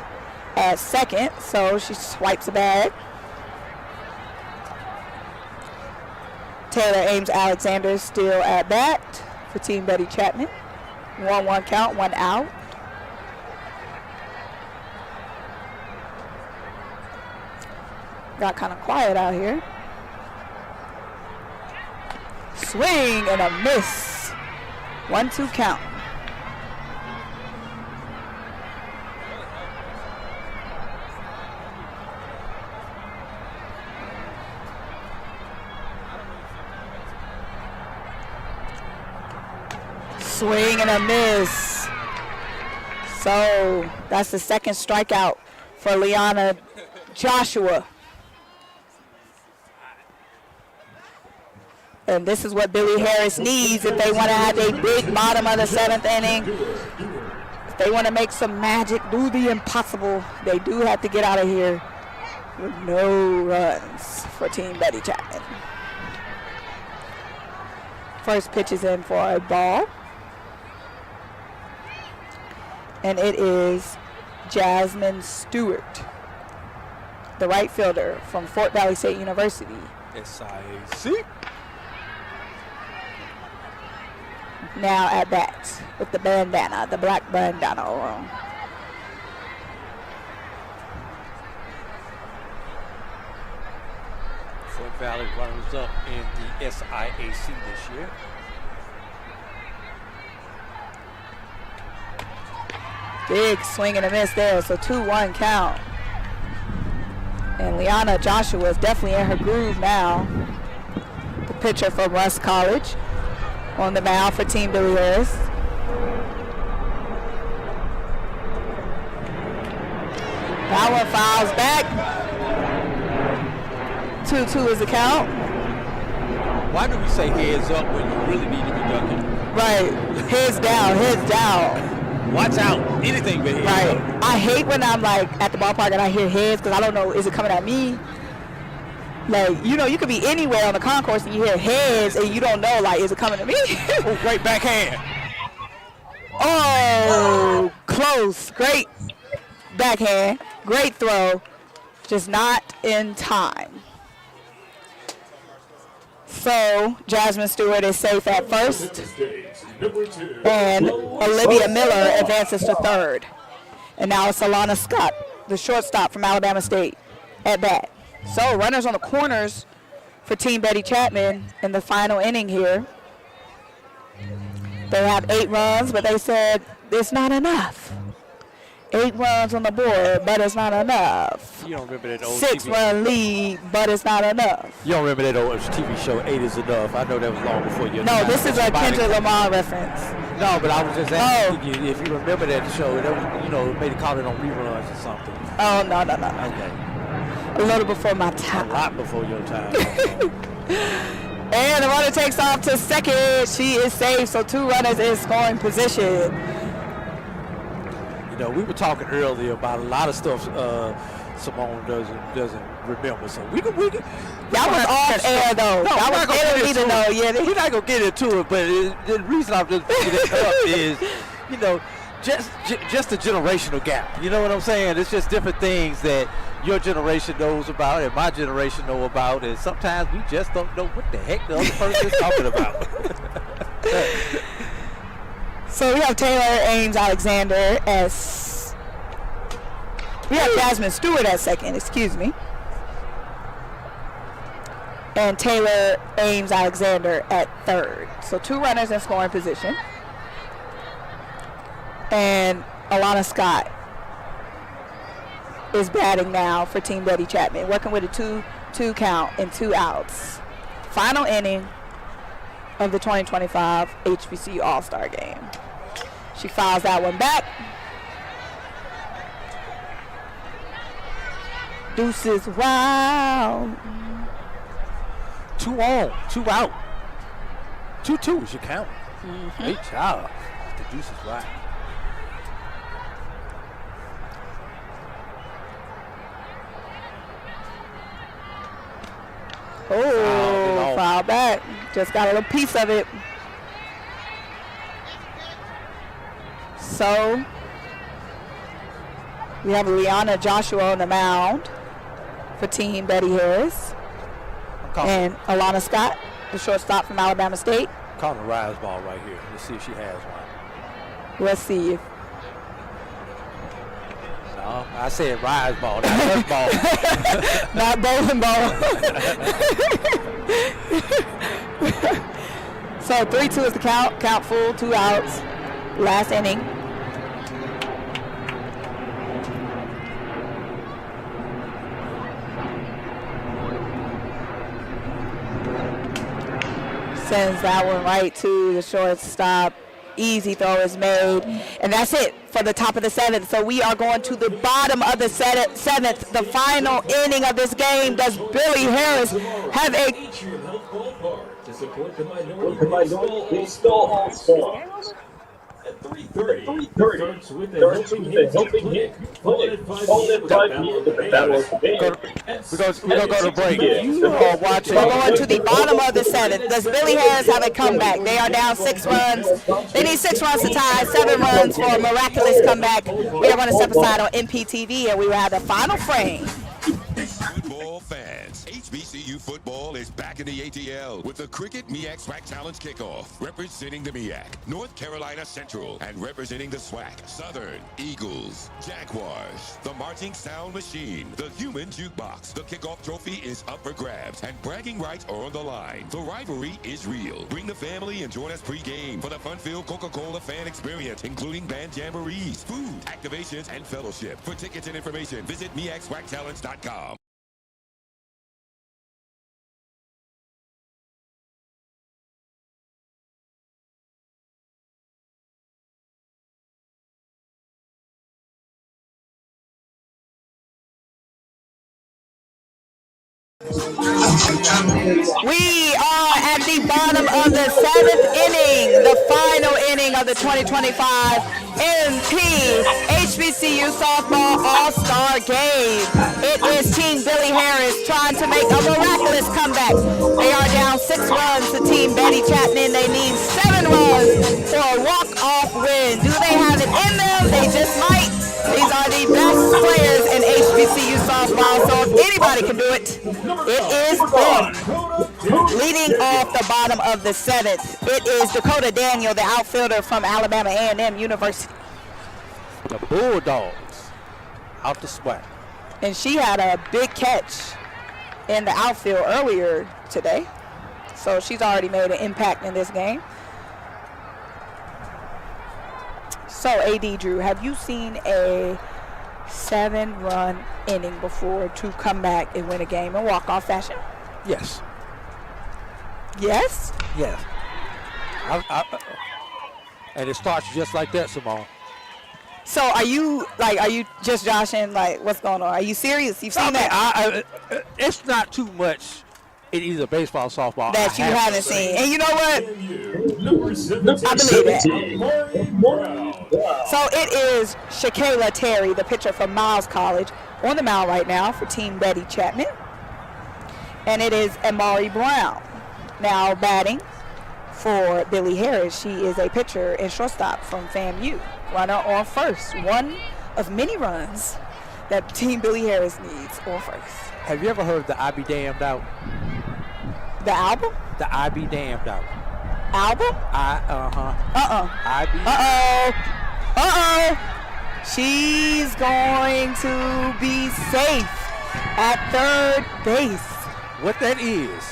at second. So she swipes the bag. Taylor Ames Alexander still at bat for Team Betty Chapman. 1-1 count, 1 out. Got kind of quiet out here. Swing and a miss. 1-2 count. Swing and a miss. So that's the second strikeout for Liana Joshua. And this is what Billy Harris needs if they want to have a big bottom of the 7th inning. If they want to make some magic, do the impossible, they do have to get out of here with no runs for Team Betty Chapman. First pitch is in for a ball. And it is Jasmine Stewart, the right fielder from Fort Valley State University. SIAC. Now at bat with the bandana, the black bandana on. Fort Valley runners up in the SIAC this year. Big swing and a miss there, so 2-1 count. And Liana Joshua is definitely in her groove now. The pitcher from Rusk College on the mound for Team Billy Harris. That one fouls back. 2-2 is the count. Why do we say heads up when you really need to be ducking? Right, heads down, heads down. Watch out, anything but heads Right. up. I hate when I'm like at the ballpark and I hear heads because I don't know, is it coming at me? Like, you know, you could be anywhere on the concourse and you hear heads and you don't know, like, is it coming to me? Oh, great backhand. Oh, close. Great backhand. Great throw, just not in time. So Jasmine Stewart is safe at first, and Olivia Miller advances to third. And now it's Alana Scott, the shortstop from Alabama State, at bat. So runners on the corners for Team Betty Chapman in the final inning here. They have 8 runs, but they said it's not enough. 8 runs on the board, but it's not enough. You don't remember that old 6-run lead, but it's not enough. You don't remember that old TV show, 8 is Enough. I know that was long before your No, time. this is a Kendrick Lamar reference. No, but I was just asking you if you remember that show. That was, you know, maybe call it on reruns or something. Oh, no. Okay. A little before my time. A lot before your time. And the runner takes off to second. She is safe, so 2 runners in scoring position. You know, we were talking earlier about a lot of stuff Simone doesn't remember. So we can. That was off air though. No, that was they don't need to know. Yeah, we're not gonna get into it. But the reason I'm just bringing it up is, you know, just a generational gap. You know what I'm saying? It's just different things that your generation knows about and my generation know about, and sometimes we just don't know what the heck the other person is talking about. So we have Taylor Ames Alexander as we have Jasmine Stewart at second, excuse me. And Taylor Ames Alexander at third. So 2 runners in scoring position. And Alana Scott is batting now for Team Betty Chapman, working with a 2-2 count and 2 outs. Final inning of the 2025 HBCU All-Star Game. She fouls that one back. Deuces wild. 2 on, 2 out. 2-2 is your count. Great job. The deuce is right. Oh, foul back. Just got a little piece of it. So we have Liana Joshua on the mound for Team Betty Harris. And Alana Scott, the shortstop from Alabama State. I'm calling a rise ball right here. Let's see if she has one. Let's see if. No, I said rise ball, not first ball. Not bowling ball. So 3-2 is the count. Count full, 2 outs. Last inning. Sends that one right to the shortstop. Easy throw is made. And that's it for the top of the 7th. So we are going to the bottom of the 7th, the final inning of this game. Does Billy Harris have a... To support the minority baseball all-stars. At 3:30 starts with a helping hit. Followed at 5 p.m. the Battle of the Band. We're going to go to break. You are watching. We're going to the bottom of the 7th. Does Billy Harris have a comeback? They are down 6 runs. They need 6 runs to tie, 7 runs for a miraculous comeback. We are going to step aside on MPTV, and we will have the final frame. Football fans, HBCU football is back in the ATL with the Cricket MEAC SWAC Challenge Kickoff. Representing the MEAC, North Carolina Central, and representing the SWAC, Southern, Eagles, Jaguars, the Marching Sound Machine, the Human Jukebox. The kickoff trophy is up for grabs, and bragging rights are on the line. The rivalry is real. Bring the family and join us pre-game for the fun-filled Coca-Cola fan experience, including band jamborees, food, activations, and fellowship. For tickets and information, visit MEACSWACChallenge.com. We are at the bottom of the 7th inning, the final inning of the 2025 MP HBCU Softball All-Star Game. It is Team Billy Harris trying to make a miraculous comeback. They are down 6 runs to Team Betty Chapman. They need 7 runs for a walk-off win. Do they have it in them? They just might. These are the best Anybody can do it. It is them. Leading off the bottom of the 7th, it is Dakota Daniel, the outfielder from Alabama A&M University. The Bulldogs out the SWAC. And she had a big catch in the outfield earlier today. So she's already made an impact in this game. So, AD Drew, have you seen a 7-run inning before to come back and win a game in walk-off fashion? Yes. Yes? Yes. And it starts just like that, Simone. So are you just joshing, like, what's going on? Are you serious? You've seen that? It's not too much in either baseball or softball That you haven't seen. And you know what? I believe that. So it is Shakayla Terry, the pitcher from Miles College, on the mound right now for Team Betty Chapman. And it is Amari Brown now batting for Billy Harris. She is a pitcher and shortstop from FAMU. Runner on first. One of many runs that Team Billy Harris needs on first. Have you ever heard the I Be Damned Out? The album? The I Be Damned Out. Album? I Be. She's going to be safe at third base. What that is.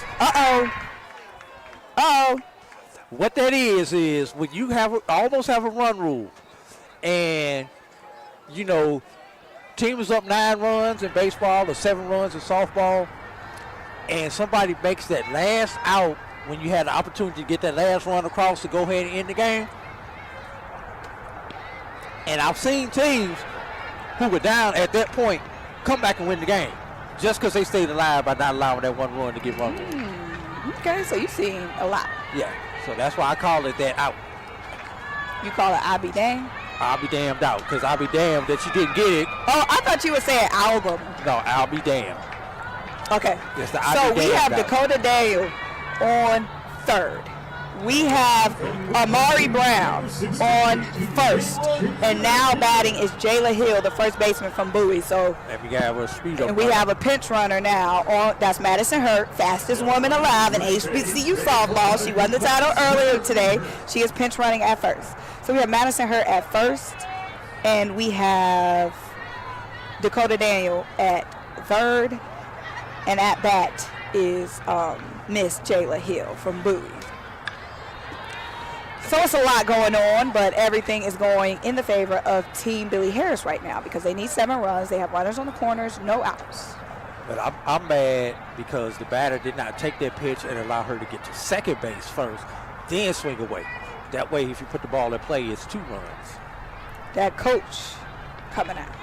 What that is when you almost have a run rule, and you know, team is up 9 runs in baseball or 7 runs in softball, and somebody makes that last out when you had the opportunity to get that last run across to go ahead and end the game. And I've seen teams who were down at that point come back and win the game just because they stayed alive by not allowing that one run to get run. Okay, so you've seen a lot. Yeah, so that's why I call it that out. You call it I Be Damned? I'll be damned out, because I'll be damned that you didn't get it. Oh, I thought you were saying album. No, I'll be damned. Okay. It's the So we have Dakota Daniel on third. We have Amari Brown on first. And now batting is Jayla Hill, the first baseman from Bowie. So and we have a speed up. And we have a pinch runner now. That's Madison Hurt, fastest woman alive in HBCU softball. She won the title earlier today. She is pinch running at first. So we have Madison Hurt at first, and we have Dakota Daniel at third, and at bat is Miss Jayla Hill from Bowie. So it's a lot going on, but everything is going in the favor of Team Billy Harris right now because they need 7 runs. They have runners on the corners, no outs. But I'm mad because the batter did not take that pitch and allow her to get to second base first, then swing away. That way, if you put the ball in play, it's 2 runs. That coach coming out.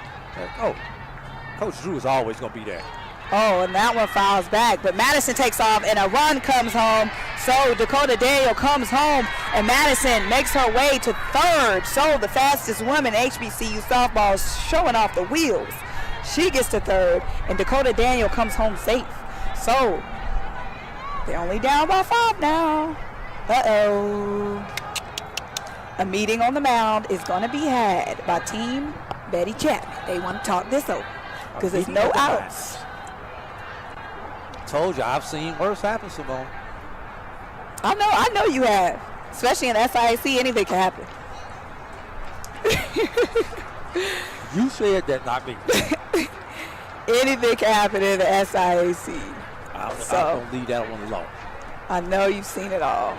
Coach Drew is always going to be there. Oh, and that one fouls back, but Madison takes off and a run comes home. So Dakota Daniel comes home and Madison makes her way to third. So the fastest woman in HBCU softball is showing off the wheels. She gets to third and Dakota Daniel comes home safe. So they're only down by 5 now. A meeting on the mound is going to be had by Team Betty Chapman. They want to talk this over because there's no outs. Told you, I've seen worse happen, Simone. I know you have. Especially in SIAC, anything can happen. You said that, not me. Anything can happen in the SIAC. I'm going to leave that one alone. I know you've seen it all.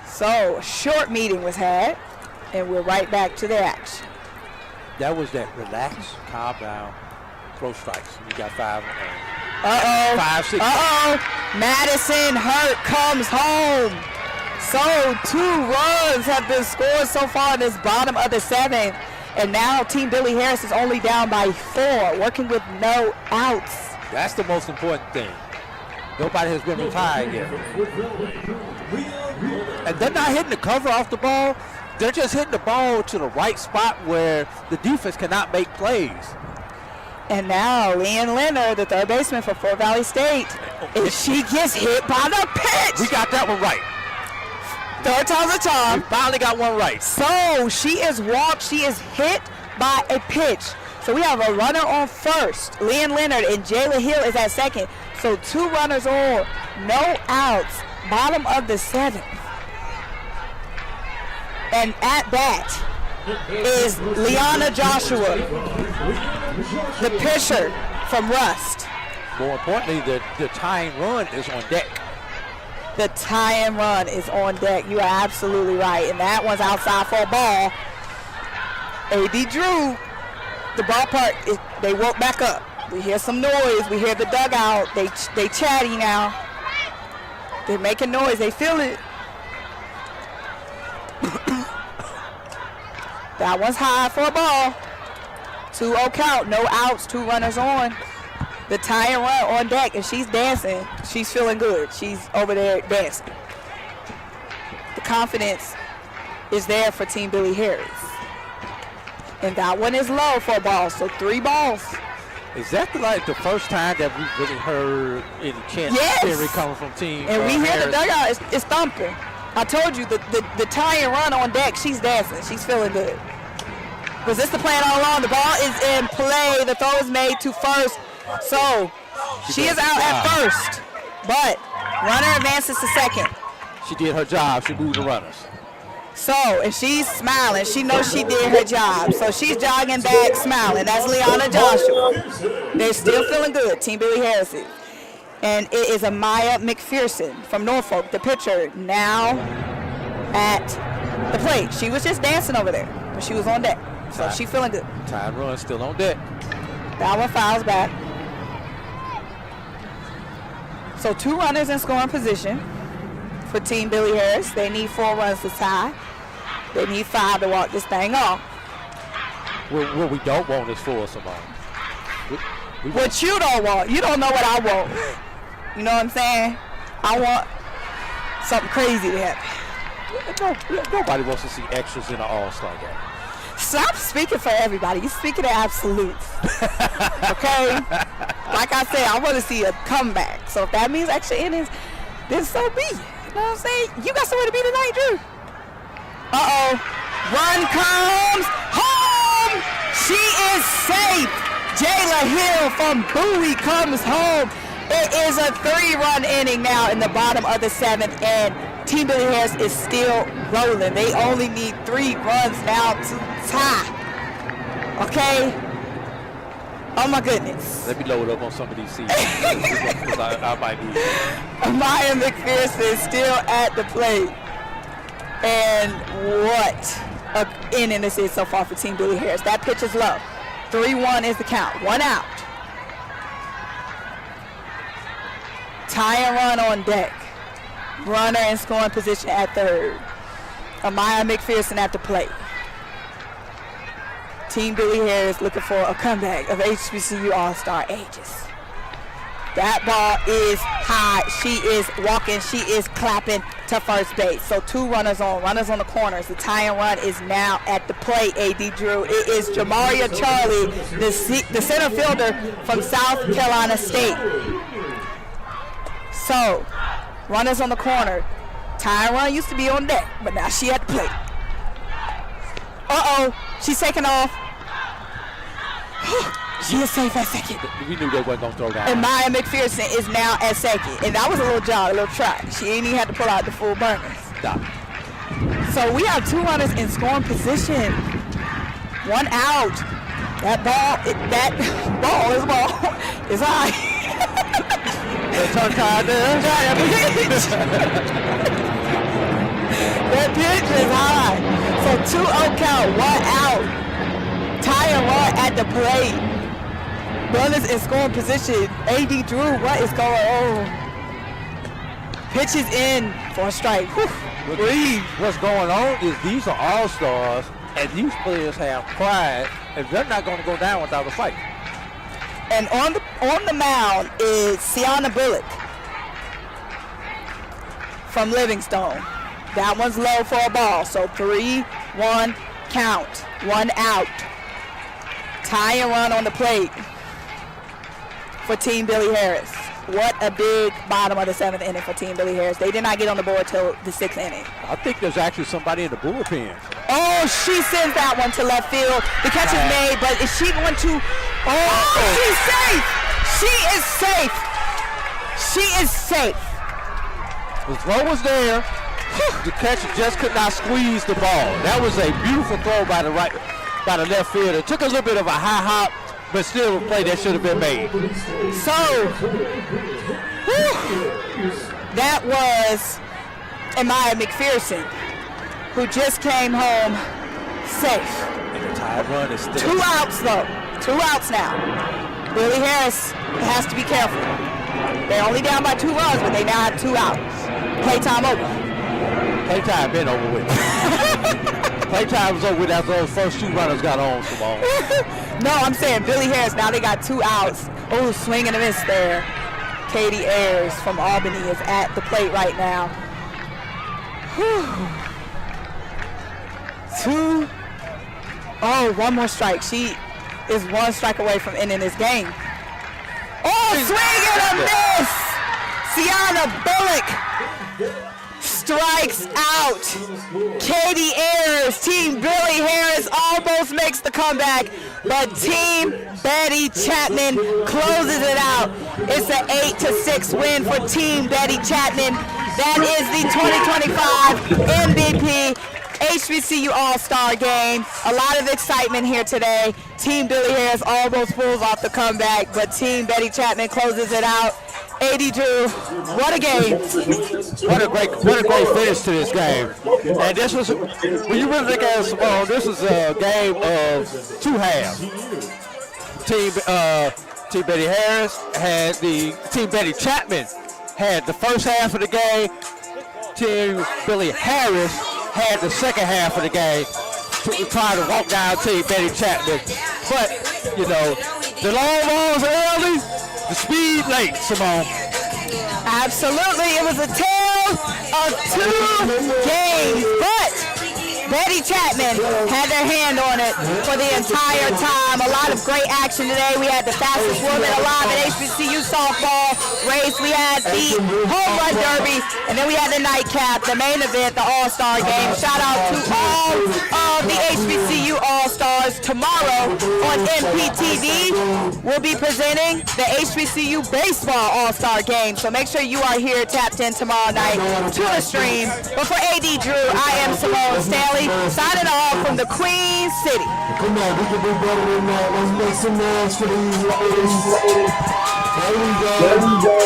So, a short meeting was had, and we're right back to the action. That was that relax, calm down, throw strikes. You got 5 and 5, 6. Madison Hurt comes home. So 2 runs have been scored so far in this bottom of the 7th. And now Team Billy Harris is only down by 4, working with no outs. That's the most important thing. Nobody has been retired yet. And they're not hitting the cover off the ball. They're just hitting the ball to the right spot where the defense cannot make plays. And now Leanne Leonard, the third baseman for Fort Valley State, and she gets hit by the pitch. We got that one right. Third time's a charm. We finally got one right. So she is hit by a pitch. So we have a runner on first, Leanne Leonard, and Jayla Hill is at second. So 2 runners on, no outs, bottom of the 7th. And at bat is Liana Joshua, the pitcher from Rust. More importantly, the tying run is on deck. The tie-in run is on deck. You are absolutely right. And that one's outside for a ball. A.D. Drew, the ballpark, they woke back up. We hear some noise. We hear the dugout. They chatty now. They're making noise. They feel it. That one's high for a ball. 2-0 count. No outs. 2 runners on. The tie and run on deck, and she's dancing. She's feeling good. She's over there dancing. The confidence is there for Team Billy Harris. And that one is low for a ball, so 3 balls. Is that the first time that we've really heard any chant theory coming from Team And we hear Harris? the dugout is thumping. I told you, the tie and run on deck, she's dancing. She's feeling good. Was this the plan all along? The ball is in play. The throw is made to first. So she is out at first, but runner advances to second. She did her job. She moved the runners. So, and she's smiling. She knows she did her job. So she's jogging back, smiling. That's Liana Joshua. They're still feeling good, Team Billy Harris. And it is Amaya McPherson from Norfolk, the pitcher, now at the plate. She was just dancing over there, but she was on deck. So she's feeling good. Time run still on deck. That one fouls back. So 2 runners in scoring position for Team Billy Harris. They need 4 runs to tie. They need 5 to walk this thing off. What we don't want is for somebody. What you don't want, you don't know what I want. You know what I'm saying? I want something crazy to happen. Nobody wants to see extras in an All-Star game. Stop speaking for everybody. You're speaking in absolutes. Okay? Like I said, I want to see a comeback. So if that means extra innings, then so be it. You know what I'm saying? You got somewhere to be tonight, Drew. Uh-oh. Run comes home. She is safe. Jayla Hill from Bowie comes home. It is a 3-run inning now in the bottom of the 7th, and Team Billy Harris is still rolling. They only need 3 runs now to tie. Okay? Oh my goodness. Let me load up on some of these seats. I might need it. Amaya McPherson is still at the plate. And what an inning this is so far for Team Billy Harris. That pitch is low. 3-1 is the count. 1 out. Tie and run on deck. Runner in scoring position at third. Amaya McPherson at the plate. Team Billy Harris looking for a comeback of HBCU All-Star ages. That ball is high. She is walking. She is clapping to first base. So 2 runners on the corners. The tie and run is now at the plate, A.D. Drew. It is Jamaria Charlie, the center fielder from South Carolina State. So, runners on the corner. Tie and run used to be on deck, but now she at the plate. Uh-oh, she's taking off. She is safe at second. We knew they wasn't going to throw down. And Maya McPherson is now at second. And that was a little jog, a little try. She ain't even had to pull out the full burners. Stop. So we have 2 runners in scoring position. 1 out. That ball is high. That pitch is high. So 2-0 count, 1 out. Tie and run at the plate. Runners in scoring position. A.D. Drew, what is going on? Pitch is in for a strike. Breathe. What's going on is these are all-stars, and these players have pride, and they're not going to go down without a fight. And on the mound is Sienna Bullock from Livingstone. That one's low for a ball, so 3-1 count, 1 out. Tie and run on the plate for Team Billy Harris. what a big bottom of the 7th inning for Team Billy Harris. They did not get on the board till the 6th inning. I think there's actually somebody in the bullpen. Oh, she sends that one to left field. The catch is made, but is she going to? Oh, she's safe. She is safe. She is safe. The throw was there. The catcher just could not squeeze the ball. That was a beautiful throw by the left field. It took a little bit of a high hop, but still a play that should have been made. So, that was Amaya McPherson, who just came home safe. And the tie run is still 2 outs though. 2 outs now. Billy Harris has to be careful. They're only down by 2 runs, but they now have 2 outs. Playtime over. Playtime been over with. Playtime was over with after those first 2 runners got on, Simone. No, I'm saying Billy Harris, now they got 2 outs. Oh, swing and a miss there. Katie Ayers from Albany is at the plate right now. Whew. 2. Oh, 1 more strike. She is 1 strike away from ending this game. Oh, swing and a miss! Sienna Bullock strikes out. Katie Ayers, Team Billy Harris almost makes the comeback, but Team Betty Chapman closes it out. It's an 8-6 win for Team Betty Chapman. That is the 2025 MVP HBCU All-Star Game. A lot of excitement here today. Team Billy Harris almost pulls off the comeback, but Team Betty Chapman closes it out. 82. What a game. What a great finish to this game. And this was, when you really look at it, Simone, this was a game of 2 halves. Team Betty Harris had Team Betty Chapman had the first half of the game. Team Billy Harris had the second half of the game, trying to walk down Team Betty Chapman. But, you know, the long balls early, the speed late, Simone. Absolutely. It was a tale of 2 games, but Betty Chapman had their hand on it for the entire time. A lot of great action today. We had the fastest woman alive at HBCU softball race. We had the home run derby, and then we had the nightcap, the main event, the All-Star game. Shout out to all of the HBCU All-Stars. Tomorrow on MPTV, we'll be presenting the HBCU Baseball All-Star game. So make sure you are here tapped in tomorrow night to the stream. But for AD Drew, I am Simone Stanley, signing off from the Queen City. Come on, we can do better than that. Let's make some noise for these ladies. There we go.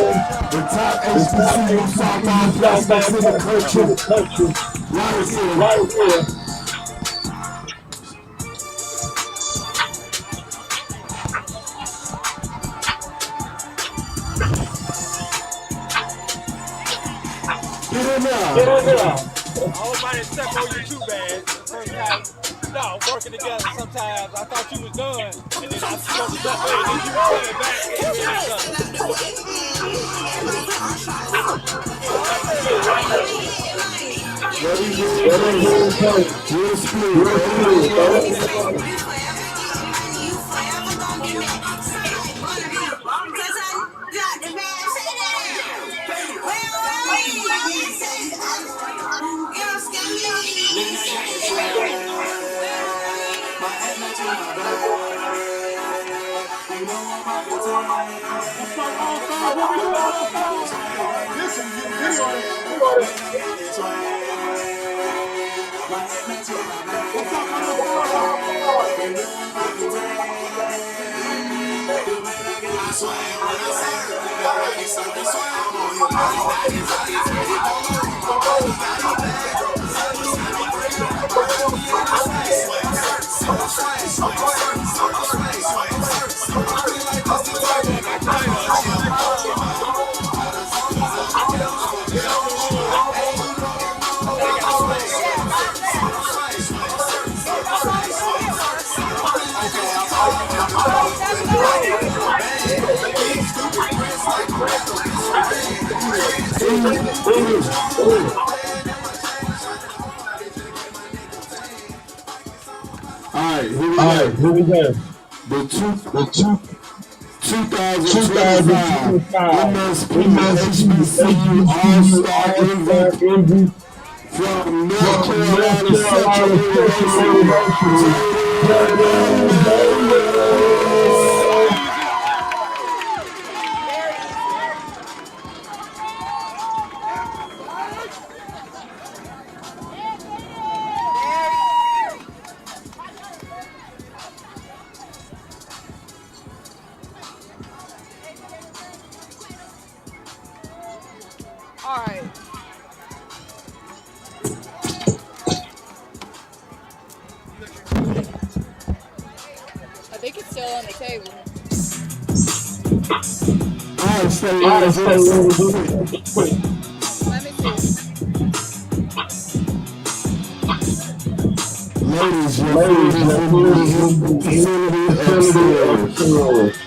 The top HBCU softball prospects in the country. Right here. Get in there. I hope I didn't step on you too bad. First time, no, working together sometimes. I thought you was done, and then I spoke it up, and then you pull it back, and you had All right, here we go. The 2025 MSP HBCU All-Star MVP from North Carolina Central University, Jaden Davis. All right. I think it's still on the table. I say quick. Let me see. Ladies, your food is in the facility upstairs.